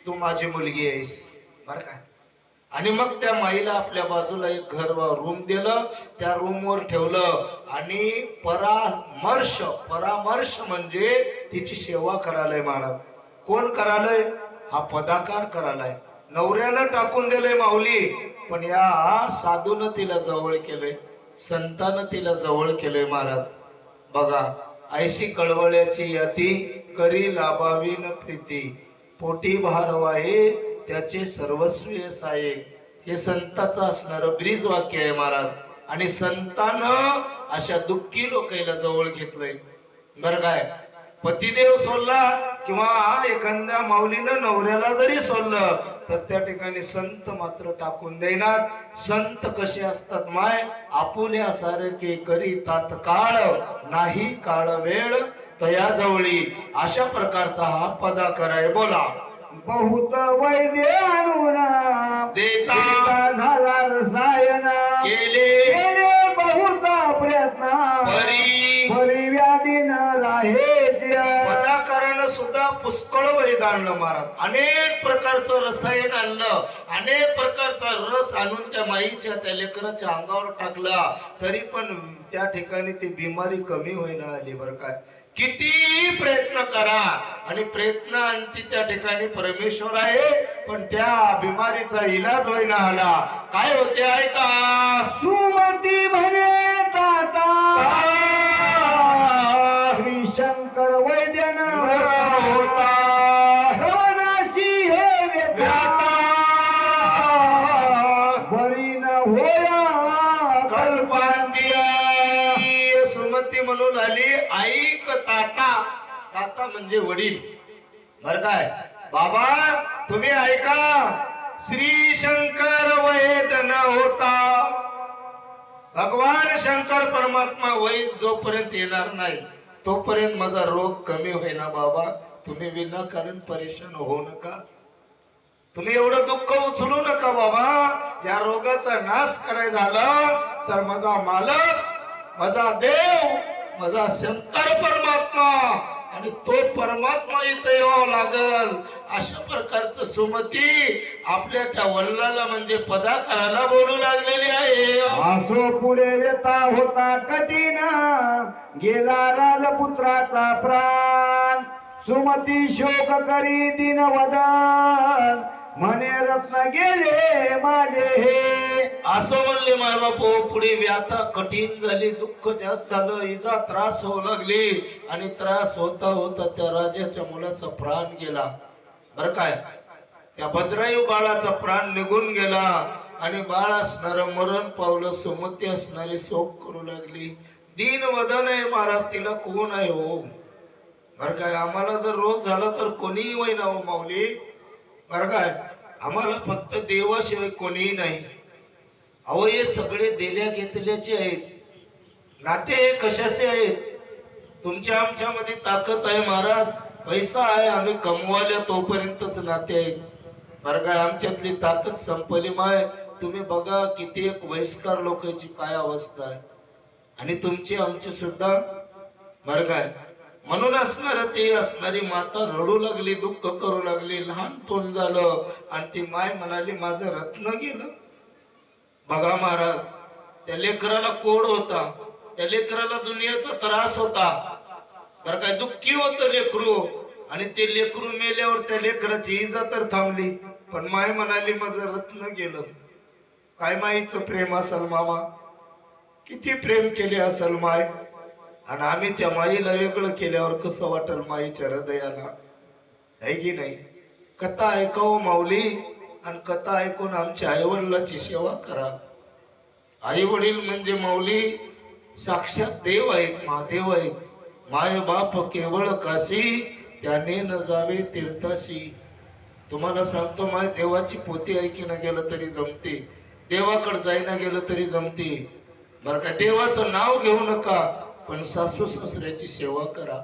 तू माझी मुलगी आहेस, बरं काय? आणि मग त्या माईला आपल्या बाजूला एक रूम दिलं, त्या रूमवर ठेवलं आणि परामर्श म्हणजे तिची सेवा करायलाय महाराज. कोण करायलाय? हा पदाकार करायलाय. नवऱ्यानं टाकून दिलंय माऊली, पण या साधून तिला जवळ केलंय, संतानं तिला जवळ केलंय महाराज. बघा, ऐशी कळवळ्याची याती करी लाभावी न प्रीती, पोटी भारवाये त्याचे सर्वस्वी साये. हे संताचं असणारं ब्रीज वाक्य आहे महाराज. आणि संतानं अशा दुःखी लोकांना जवळ घेतलंय, बरं काय? पतिदेव सोडला किंवा एखाद्या माऊलीनं नवऱ्याला जरी सोडलं तर त्या ठिकाणी संत मात्र टाकून देणार. संत कसे असतात माय? आपुल्या सारखे करी तात्काळ, नाही काळ वेळ तया जवळी. अशा प्रकारचा हा पदाकर आहे. बोला. बहुत वैद्य आणून देता झाला रसायन, केले बहुत प्रयत्न परी व्याधी न राहेचे. पदाकारानं सुद्धा पुष्कळ वैद आणलं महाराज. अनेक प्रकारचं रसायन आणलं, अनेक प्रकारचा रस आणून त्या माईच्या, त्या लेकराच्या अंगावर टाकला, तरी पण त्या ठिकाणी ती बिमारी कमी होईना आली, बरं काय? किती प्रयत्न करा, आणि प्रयत्न आणती त्या ठिकाणी परमेश्वर आहे, पण त्या बिमारीचा इलाज होईना आला. काय होते ऐका. सुमती म्हणे ताता श्री शंकर वैद्यन होता श्रवणाशी हे व्यथा, बरी न या कल्पांतिया. सुमती म्हणून आली ऐक ताता. ताता म्हणजे वडील. बर काय बाबा तुम्ही ऐका. श्री शंकर वैद न होता. भगवान शंकर परमात्मा वैद जोपर्यंत येणार नाही तोपर्यंत माझा रोग कमी होईना बाबा. तुम्ही विनाकारण परेशान होऊ नका. तुम्ही एवढं दुःख उचलू नका बाबा. या रोगाचा नाश करायचा झाला तर माझा मालक, माझा देव, माझा शंकर परमात्मा आणि तो परमात्मा इथे यावं लागल. अशा प्रकारचं सुमती आपल्या त्या वल्लाला म्हणजे पदाकराला बोलू लागलेली आहे. आसो पुढे व्यथा होता कठीण, गेला राजपुत्राचा प्राण. सुमती शोक करी दीनवदन, म्हणे रत्न गेले माझे हे. असं म्हणले माय बापू. पुढे व्याथा कठीण झाली, दुःख जास्त झालं, इजा त्रास होऊ लागली आणि त्रास होता होता त्या राजाच्या मुलाचा प्राण गेला. बर काय त्या भद्रायू बाळाचा प्राण निघून गेला आणि बाळ असणार मरण पावलं. सुमती असणारी शोक करू लागली. दीन वदन आहे महाराज, तिला कोण आहे हो. बर काय आम्हाला जर रोग झाला तर कोणीही होईना हो माऊली. बर काय आम्हाला फक्त देवाशिवाय कोणीही नाही. अहो हे सगळे देल्या घेतल्याचे आहेत. नाते हे कशाचे आहेत. तुमच्या आमच्यामध्ये ताकद आहे महाराज, पैसा आहे, आम्ही कमवाल्या तोपर्यंतच नाते आहेत. बरं काय आमच्यातली ताकद संपली माय. तुम्ही बघा किती एक वयस्कर लोकांची काय अवस्था आहे आणि तुमची आमची सुद्धा. बरं काय म्हणून असणार ते असणारी माता रडू लागली, दुःख करू लागली, लहान तोंड झालं आणि ती माय म्हणाली माझं रत्न गेलं. बघा महाराज त्या लेकराला कोड होता, त्या लेकराला दुनियाचा त्रास होता. बरं काय दुःखी होत लेकरू आणि ते लेकरू मेल्यावर त्या लेकराची इजा तर थांबली, पण माय म्हणाली माझं रत्न गेलं. काय माईचं प्रेम असेल मामा, किती प्रेम केले असेल माय. आणि आम्ही त्या माईला वेगळं केल्यावर कसं वाटेल माईच्या हृदयाला, आहे की नाही. कथा ऐकावं माऊली आणि कथा ऐकून आमच्या आईवडिलाची सेवा करा. आई वडील म्हणजे माऊली साक्षात देव आहेत, महादेव आहेत. माय बाप केवळ काशी, त्याने न जावे तीर्थाशी. तुम्हाला सांगतो माय देवाची पोती ऐकीनं गेलं तरी जमते, देवाकडे जाईना गेलं तरी जमते. बरं का देवाचं नाव घेऊ नका, पण सासू सासऱ्याची सेवा करा,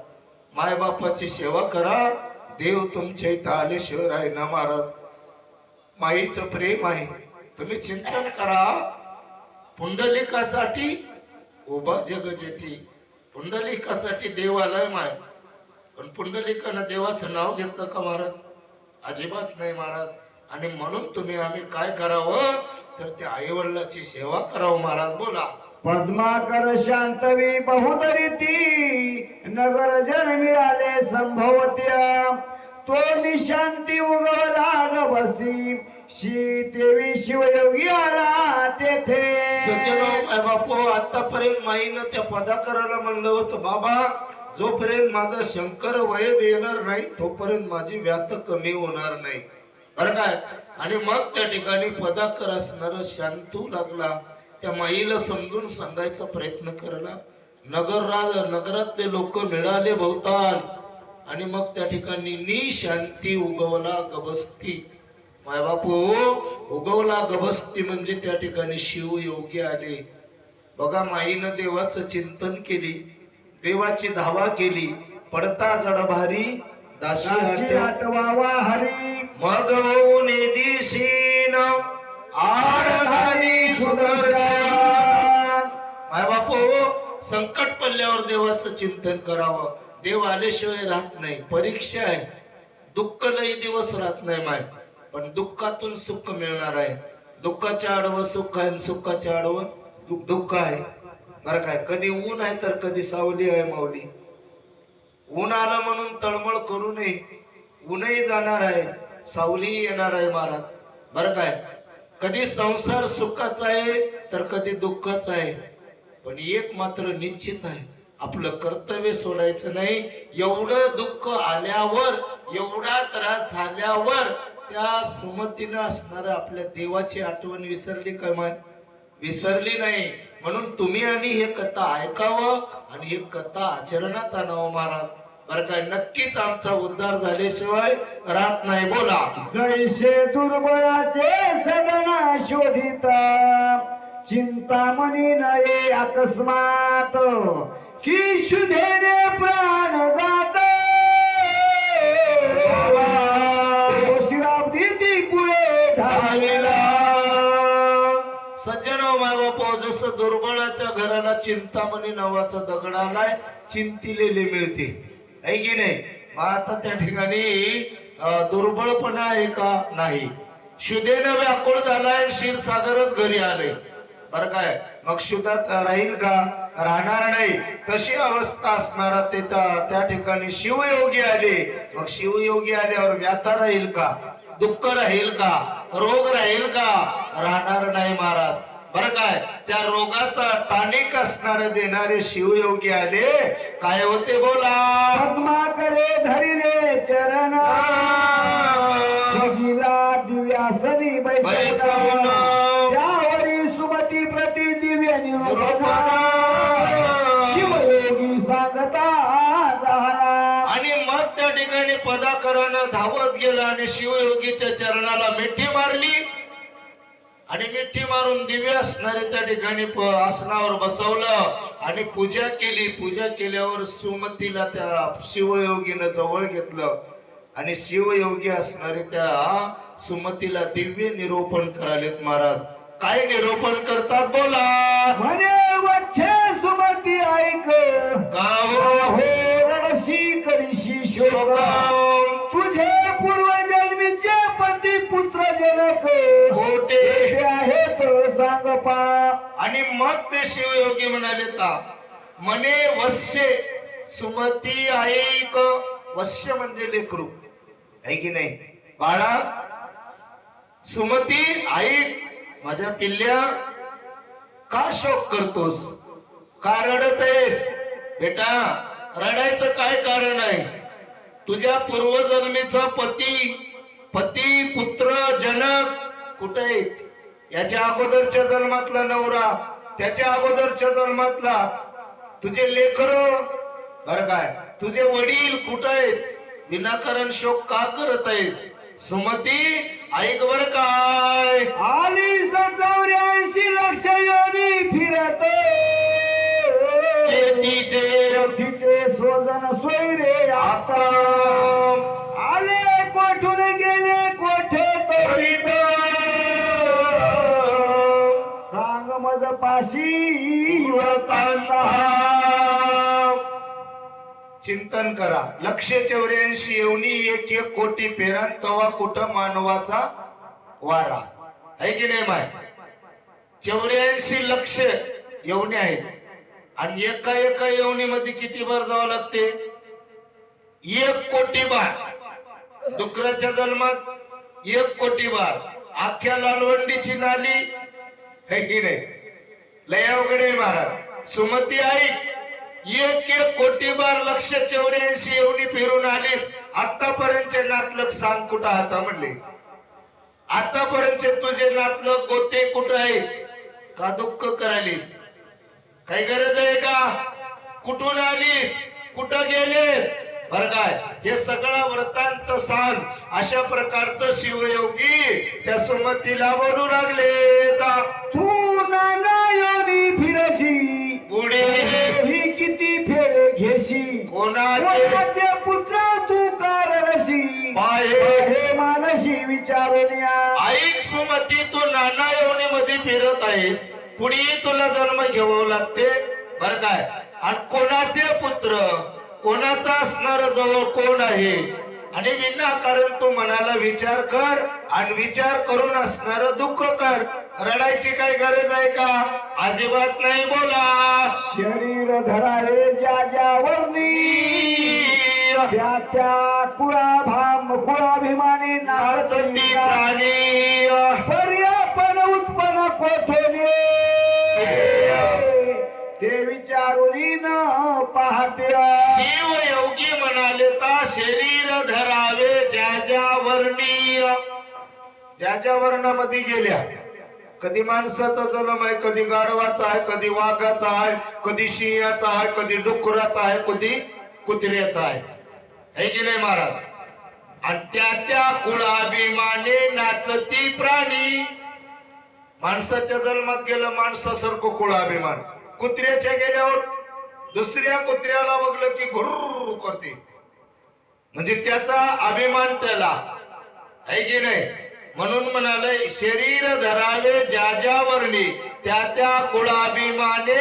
माय बापाची सेवा करा. देव तुमच्या इथं आल्याशिवाय आहे ना महाराज. माईचं प्रेम आहे, तुम्ही चिंतन करा. पुंडलिकासाठी उभा जग जेठी, पुंडलिकासाठी देव आलाय माय. पण पुंडलिकानं देवाचं नाव घेतलं का महाराज, अजिबात नाही महाराज. आणि म्हणून तुम्ही आम्ही काय करावं तर त्या आई वडिलाची सेवा करावं महाराज. बोला. पद्माकर शांतवी बहुतरीती, नगर जन मिळाले संभवत्या. तो निशांती उगवला ग बसती, देवी शिवयोगी आला तेथे. सज्जनो बापू आतापर्यंत माईनं त्या पदाकराला म्हणलं होतं बाबा जोपर्यंत माझा शंकर वैद येणार नाही तोपर्यंत माझी व्यात कमी होणार नाही. बरं काय आणि मग त्या ठिकाणी पदाकर असणार शांतू लागला. त्या माईला समजून सांगायचा प्रयत्न करला. नगरातले लोक मिळाले भोवताल आणि मग त्या ठिकाणी निशांती उगवला गबस्ती. माय बापू उगवला गबस्ती म्हणजे त्या ठिकाणी शिव योगी आले. बघा माईनं देवाचं चिंतन केली, देवाची धावा केली. पडता जडभारी दासी आठवावा हरी, मग होऊन दिशीन आडघाली सुदर्शन. माय बापू संकट पडल्यावर देवाचं चिंतन करावं. देव आल्याशिवाय राहत नाही, परीक्षा आहे. दुःख लई दिवस राहत नाही माय, पण दुःखातून सुख मिळणार आहे. दुःखाच्या आडवं सुख आहे, सुखाच्या आडवं दुःख आहे. बरं काय कधी ऊन आहे तर कधी सावली आहे माऊली. ऊन आलं म्हणून तळमळ करू नये, ऊनही जाणार आहे, सावली येणार आहे महाराज. बरं काय कधी संसार सुखाचा आहे तर कधी दुःखाचा आहे, पण एक मात्र निश्चित आहे, आपलं कर्तव्य सोडायचं नाही. एवढं दुःख आल्यावर, एवढा त्रास झाल्यावर त्या सुमतीनं असणार आपल्या देवाची आठवण विसरली काय माय. विसरली नाही. म्हणून तुम्ही आणि हे कथा ऐकावं आणि हे कथा आचरणात आणावं महाराज. बरं काय, नक्कीच आमचा उद्धार झाल्याशिवाय राहत नाही. बोला. जैसे दुर्बळाचे सदना शोधिता चिंतामणी नये अकस्मात की शुद्धेने प्राण जात शिराब्दी ती पुढे धाविला. सज्जन माय बापा, जसं दुर्बळाच्या घराला चिंतामणी नावाचा दगड आलाय, चिंतिलेले मिळते, आहे की नाही. मग आता त्या ठिकाणी दुर्बळपणा आहे का? नाही. शुद्धेनं व्याकुळ झालाय आणि क्षीरसागरच घरी आले. बरं काय, मग शुद्धात राहील का? राहणार नाही. तशी अवस्था असणारा ते त्या ठिकाणी शिवयोगी आले. मग शिवयोगी आल्यावर व्यथा राहील का? दुःख राहील का? रोग राहील का? राहणार नाही महाराज. बरं काय, त्या रोगाचा टानिक असणारे देणारे शिवयोगी आले. काय होते? बोला. पद्माकरे धरिले चरण तुझीला दिव्यासनी बैसावून त्यावरी सुमती प्रति दिव्य निरूपण शिवयोगी सांगता झाला. आणि मग त्या ठिकाणी पदाकरानं धावत गेला आणि शिवयोगीच्या चरणाला मिठी मारली आणि मिठी मारून दिव्य असणारे त्या ठिकाणी आसनावर बसवलं आणि पूजा केली. पूजा केल्यावर सुमतीला त्या शिवयोगीनं जवळ घेतलं आणि शिवयोगी असणारे त्या सुमतीला दिव्य निरोपण करालेत महाराज. काय निरोपण करतात? बोला. म्हणे वच्छे सुमती ऐक का हो रडशी करीशी शोक तुझे पूर्वजन्मीचे पती पुत्र जनक कोटे आहे तो सांग पा. आणि मग ते शिवयोगी म्हणाले ता म्हणे वश्य सुमती ऐक. वश्य म्हणजे लेकरू, आहे की नाही. बाळा सुमती ऐक, माझ्या पिल्ल्या का शोक करतोस? का रडत आहेस? बेटा रडायचं काय कारण आहे? तुझ्या पूर्वजन्मीचा पती पुत्र जनक कुठे आहेत? याच्या अगोदरच्या जन्मातला नवरा, त्याच्या अगोदरच्या जन्मातला तुझे लेकर, बरं काय, तुझे वडील कुठे आहेत? विनाकारण शोक का करत आहेस? सुमती ऐक बर काय. आली 84 लक्ष योनी फिरत तिचे स्वजन सोयरे आता आले कोठून गेले कोठे तरीत सांग मज पाशी वरतांना. चिंतन करा. 184 येवनी 1 कोटी पेरान तवा कुठं मानवाचा वारा, आहे की नाही माय. 84 लक्ष येवणी आहेत आणि एका येवणीमध्ये किती बार जावं लागते? 1 कोटी बार. डुकराच्या जन्मात 1 कोटी बार. अख्ख्या लालवंडीची नाली, है की नाही. लय अवघड आहे महाराज. सुमती ऐक, 1 कोटी बार 184 येवणी फिरून आलीस. आतापर्यंतचे नातलग सांग कुठं आता म्हणले? आतापर्यंतचे तुझे नातलग गोते कुठं आहेत? का दुःख करालीस? काही गरज आहे का? कुठून आलीस? कुठं गेले? बर काय, हे सगळा वृत्तांत सांग. अशा प्रकारचं शिवयोगी त्या सुमतीला बोलू लागले. तू नाना योनी फिरशी पुढे ही किती फेरे घेशी कोणाचे पुत्र तू कारणशी पाहे मानशी विचारून या. ऐक सुमती, तू नाना योनीमध्ये फिरत आहेस, पुढे तुला जन्म घ्यावं लागते. बर काय, आणि कोणाचे पुत्र, कोणाचा असणार जवळ कोण आहे? आणि विनाकारण तू मनाला विचार कर आणि विचार करून असणार दुःख कर. रडायची काय गरज आहे का? अजिबात नाही. बोला. शरीर धरावे ज्याच्यावरनी त्या कुळाभिमानी नाचती प्राणी पर्यापण उत्पन्न कोठोने ते विचारून न पाहते. शिवयोगी म्हणाले ता शरीर धरावे ज्या वर्णीय. ज्या वर्णामध्ये गेल्या कधी माणसाचा जन्म आहे, कधी गाढवाचा आहे, कधी वाघाचा आहे, कधी सिंहाचा आहे, कधी डुकराचा आहे, कधी कुत्र्याचा आहे. है की नाही महाराज? आणि त्या त्या कुळाभिमाने नाचती प्राणी. माणसाच्या जन्मात गेलं माणसासारखं कुळाभिमान, कुत्र्याच्या गेल्यावर दुसऱ्या कुत्र्याला बघलं की घुर्र करते, म्हणजे त्याचा अभिमान त्याला. है की नाही? म्हणून म्हणाले शरीर धरावे ज्या ज्या वर्णी त्या त्या कुळाभिमाने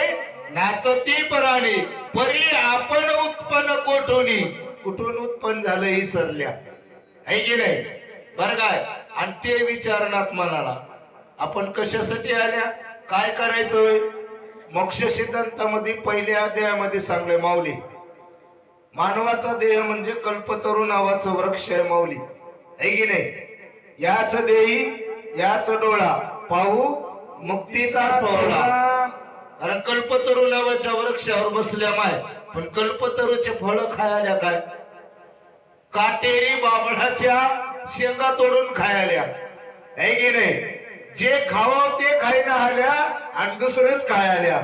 नाचती प्राणी. परी आपण उत्पन्न कोठूनी, कुठून उत्पन्न झालं ही सरल्या. है की नाही? बर काय? आणि ते विचारणात मनाला आपण कशासाठी आल्या, काय करायचं होय? मोक्ष सिद्धांतामध्ये पहिल्या अध्यायामध्ये सांगले माऊली, मानवाचा देह म्हणजे कल्पतरू नावाचं वृक्ष आहे माऊली. है की नाही? याच देही याच डोळा पाहू मुक्तीचा सोहळा. कारण कल्पतरू नावाच्या वृक्षावर बसल्या माय, पण कल्पतरूचे फळ खायला काय? काटेरी बाबळाच्या शेंगा तोडून खायला. है की नाही? जे खावं ते खायला आल्या आणि दुसरंच खायला.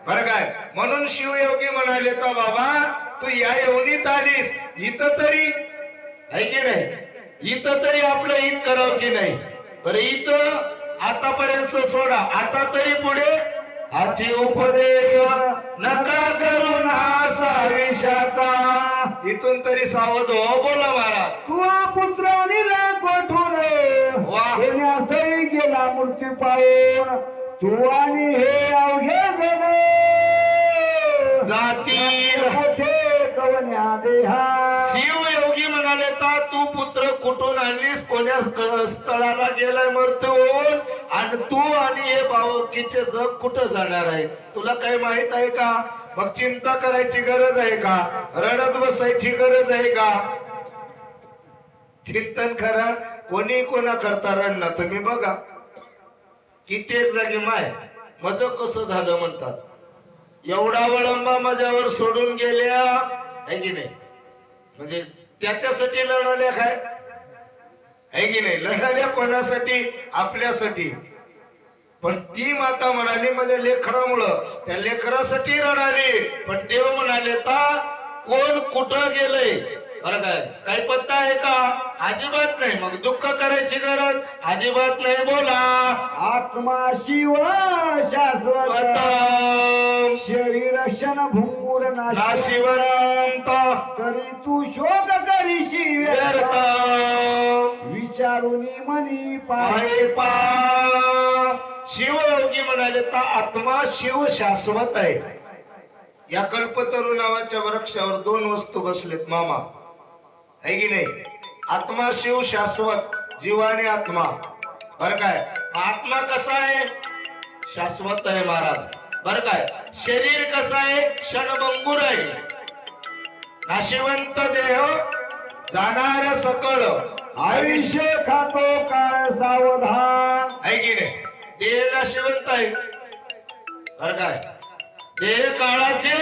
बरं काय? म्हणून शिवयोगी म्हणाले तर बाबा तू या योनीत आलीस इथं तरी, है की नाही, इथं तरी आपलं हित करावं की नाही? बरं इथं आतापर्यंत सोडा, आता तरी पुढे हाची उपदेश नका करू नासा विषाचा. इथून तरी सावध हो. बोला महाराज. तुझा पुत्र निरा कोठून वाह. येण्यास्थळी गेला मृत्यू पाहून, तू आणि हे अवघे जण जातील मोठे कवन्या देहा. शिवयोगी म्हणाले ता तू पुत्र कुठून आणलीस, कोण्या स्थळाला गेलाय मृत्यू होऊन, आणि तू आणि हे भावकीचे जग कुठं जाणार आहे तुला काही माहित आहे का? मग चिंता करायची गरज आहे का? रडत बसायची गरज आहे का? चिंतन करा. कोणी कोणा करता रडणं तुम्ही बघा. कित्येक जागी माय मज कसं झालं म्हणतात, एवढा वळंबा माझ्यावर सोडून गेल्या. है की नाही? म्हणजे त्याच्यासाठी लढाल्या काय? है की नाही? लढाल्या कोणासाठी? आपल्यासाठी. पण ती माता म्हणाली माझ्या लेकरामुळं, त्या लेकरासाठी रडाली. पण देव म्हणाले ता कोण कुठं गेलंय, बरं काय, काही पत्ता आहे का? अजिबात नाही. मग दुःख करायची गरज अजिबात नाही. बोला. आत्मा शिव शाश्वत, शरीर क्षण भूर नाशिवंत, तरी तू शोक करीशी व्यर्थ, विचारून मनी पाहे पा. शिवयोगी म्हणाले तर आत्मा शिव शाश्वत आहे. या कल्पतरू नावाच्या वृक्षावर दोन वस्तू बसलेत मामा. है की नाही? आत्मा शिव शाश्वत, जीव आणि आत्मा. बर काय? आत्मा कसा आहे? शाश्वत आहे महाराज. बर काय? शरीर कसं आहे? क्षणभंगुर आहे. नाशिवंत देह जाणार सकळ, आयुष्य खातो काळ सावधान. आहे की नाही? देह नाशिवंत आहे. बर काय? देह काळाचे,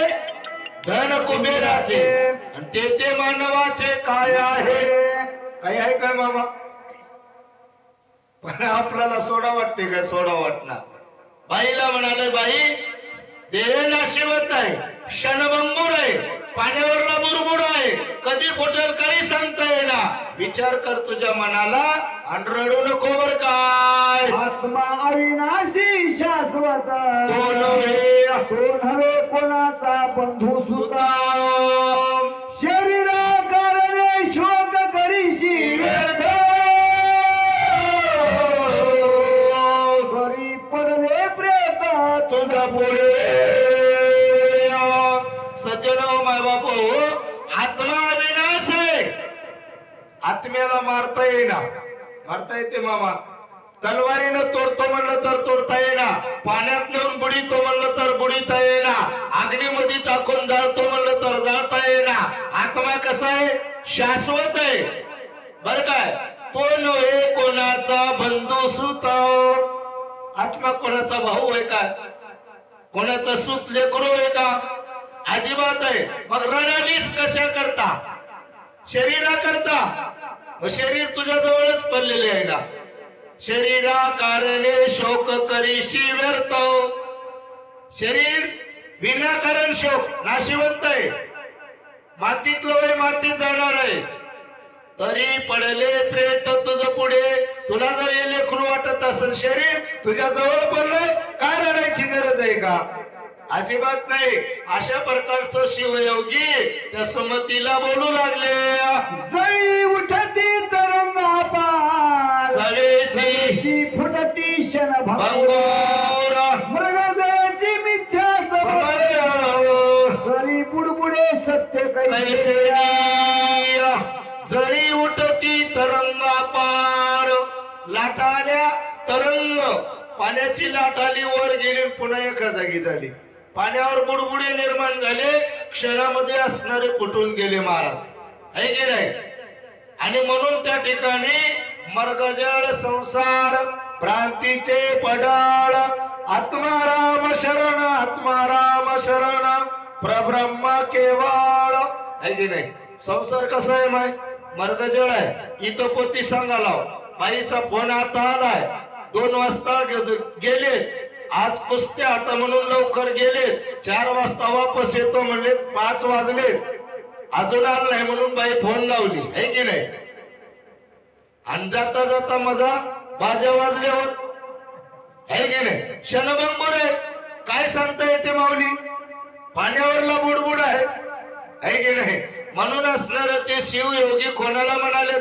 धन कुबेराचे, आणि ते मानवाचे काय आहे? काय आहे काय मामा? पण आपल्याला सोडा वाटते काय? सोडा वाटणार. बाईला म्हणाले बाई देह नाशिवंत आहे, क्षणभंगुर आहे, पाण्यावरला बुरबुड आहे, कधी फुटेल काही सांगता येणार. विचार कर तुझ्या मनाला आणि रडू नको. बर काय? आत्मा अविनाशी शाश्वत, तो नव्हे तो नव्हे कोणाचा बंधू सुता. शरीरा कारणे शोक करीशी व्यर्थ, घरी पडले प्रेत तुझा पुढे. सज्जन माय बापू, आत्मा अविनाश आहे. आत्म्याला मारता येईना. मारता येते मामा? तलवारीनं तोडतो म्हणलं तर तोडता येईना, पाण्यात नेऊन बुडीतो म्हणलं तर बुडीता येईना, अग्नीमध्ये टाकून जाळतो म्हणलं तर जाळता येईना. आत्मा कसा आहे? शाश्वत आहे. बर काय? तो नव्हे कोणाचा बंधू सुत. आत्मा कोणाचा भाऊ आहे का? कोणाचा सूत लेकरू आहे का? अजिबात आहे. मग रडालीस कशा करता? शरीरा करता. शरीर तुझ्या जवळच पडलेले आहे ना. शरीरा कारणे शोक करीशी व्यर्थ. शरीर विनाकारण शोक नाशिवंत आहे, मातीतलं वय मातीत जाणार आहे. तरी पडले प्रेत तुझ पुढे. तुला जर हे लेकरू वाटत असेल, शरीर तुझ्या जवळ पडलं, काय रडायची गरज आहे का? अजिबात नाही. अशा प्रकारचं शिवयोगी त्या सुमतीला बोलू लागले, जळी उठती तरंगा पार, सवेची फुटती क्षण भंगोर मृगजळाची मिथ्या तरी बुडबुडे सत्य कैसे नीर. जरी उठती तरंगा पार. लाटा आल्या, तरंग पाण्याची लाट आली, वर गेली, पुन्हा एका जागी झाली. पाण्यावर बुडबुडे निर्माण झाले, क्षणामध्ये असणारे फुटून गेले महाराज, आहे की नाही? आणि म्हणून त्या ठिकाणी मर्गजळ संसार भ्रांतीचे पडाळ. आत्माराम शरण, आत्माराम शरण, प्रब्रह्म केवळ, आहे की नाही? संसार कसा आहे माय? मर्गजळ आहे. इथं पोती सांगाला बाईचा फोन आता आलाय, 2 वाजता गेले, आज कुस्त्या आता म्हणून लवकर गेले, 4 वाजता वापस येतो म्हणले, 5 वाजले, अजून आला नाही म्हणून बाई फोन लावली, आहे की नाही? आणि जाता जाता मजा बाजा वाजल्यावर, आहे की नाही? क्षणभंगुर आहे. काय सांगता येते माऊली? पाण्यावरला बुडबुड आहे की नाही? म्हणून असणार ते शिवयोगी कोणाला म्हणाले?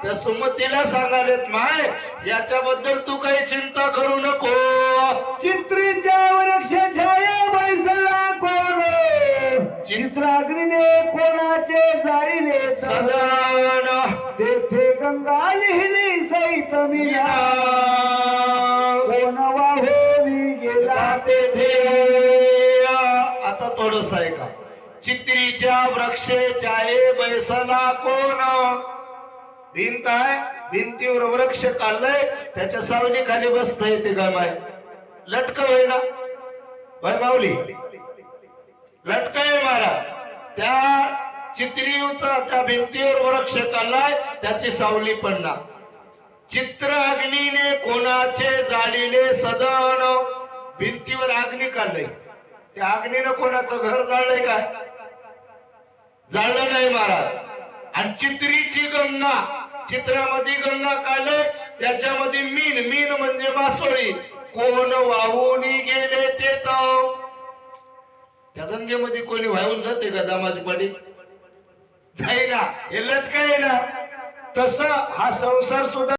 त्या सुमतीला सांगालेत, माय याच्याबद्दल तू काही चिंता करू नको. चित्रीच्या वृक्ष छाया बैसला कोण, चित्राग्नीने कोणाचे जाळीले सदन. तेथे गंगा लिहिली सहित मीना, कोण वाहोवी गेला तेथे. आता थोडस आहे का? चित्रीच्या वृक्षे चाये बैसला कोण. भिंत आहे, भिंतीवर वृक्ष काढलंय, त्याच्या सावली खाली बसता येते का माय? लटक होय ना बाय माऊली, लटक आहे महाराज. त्या चित्रीचा त्या भिंतीवर वृक्ष काढलाय, त्याची सावली पण ना. चित्र अग्नीने कोणाचे जाळीले सदन. भिंतीवर अग्नी काढलंय, त्या अग्नीनं कोणाचं घर जाळलंय काय? जाळलं नाही महाराज. आणि चित्रीची गंगा, चित्रामध्ये गंगा काढले, त्याच्यामध्ये मीन, मीन म्हणजे मासोळी, कोण वाहून गेले ते तर. त्या गंगेमध्ये कोणी वाहून जाते का दामाजी पाटील? जाईना. हे लटकाय ना. तसं हा संसार सुद्धा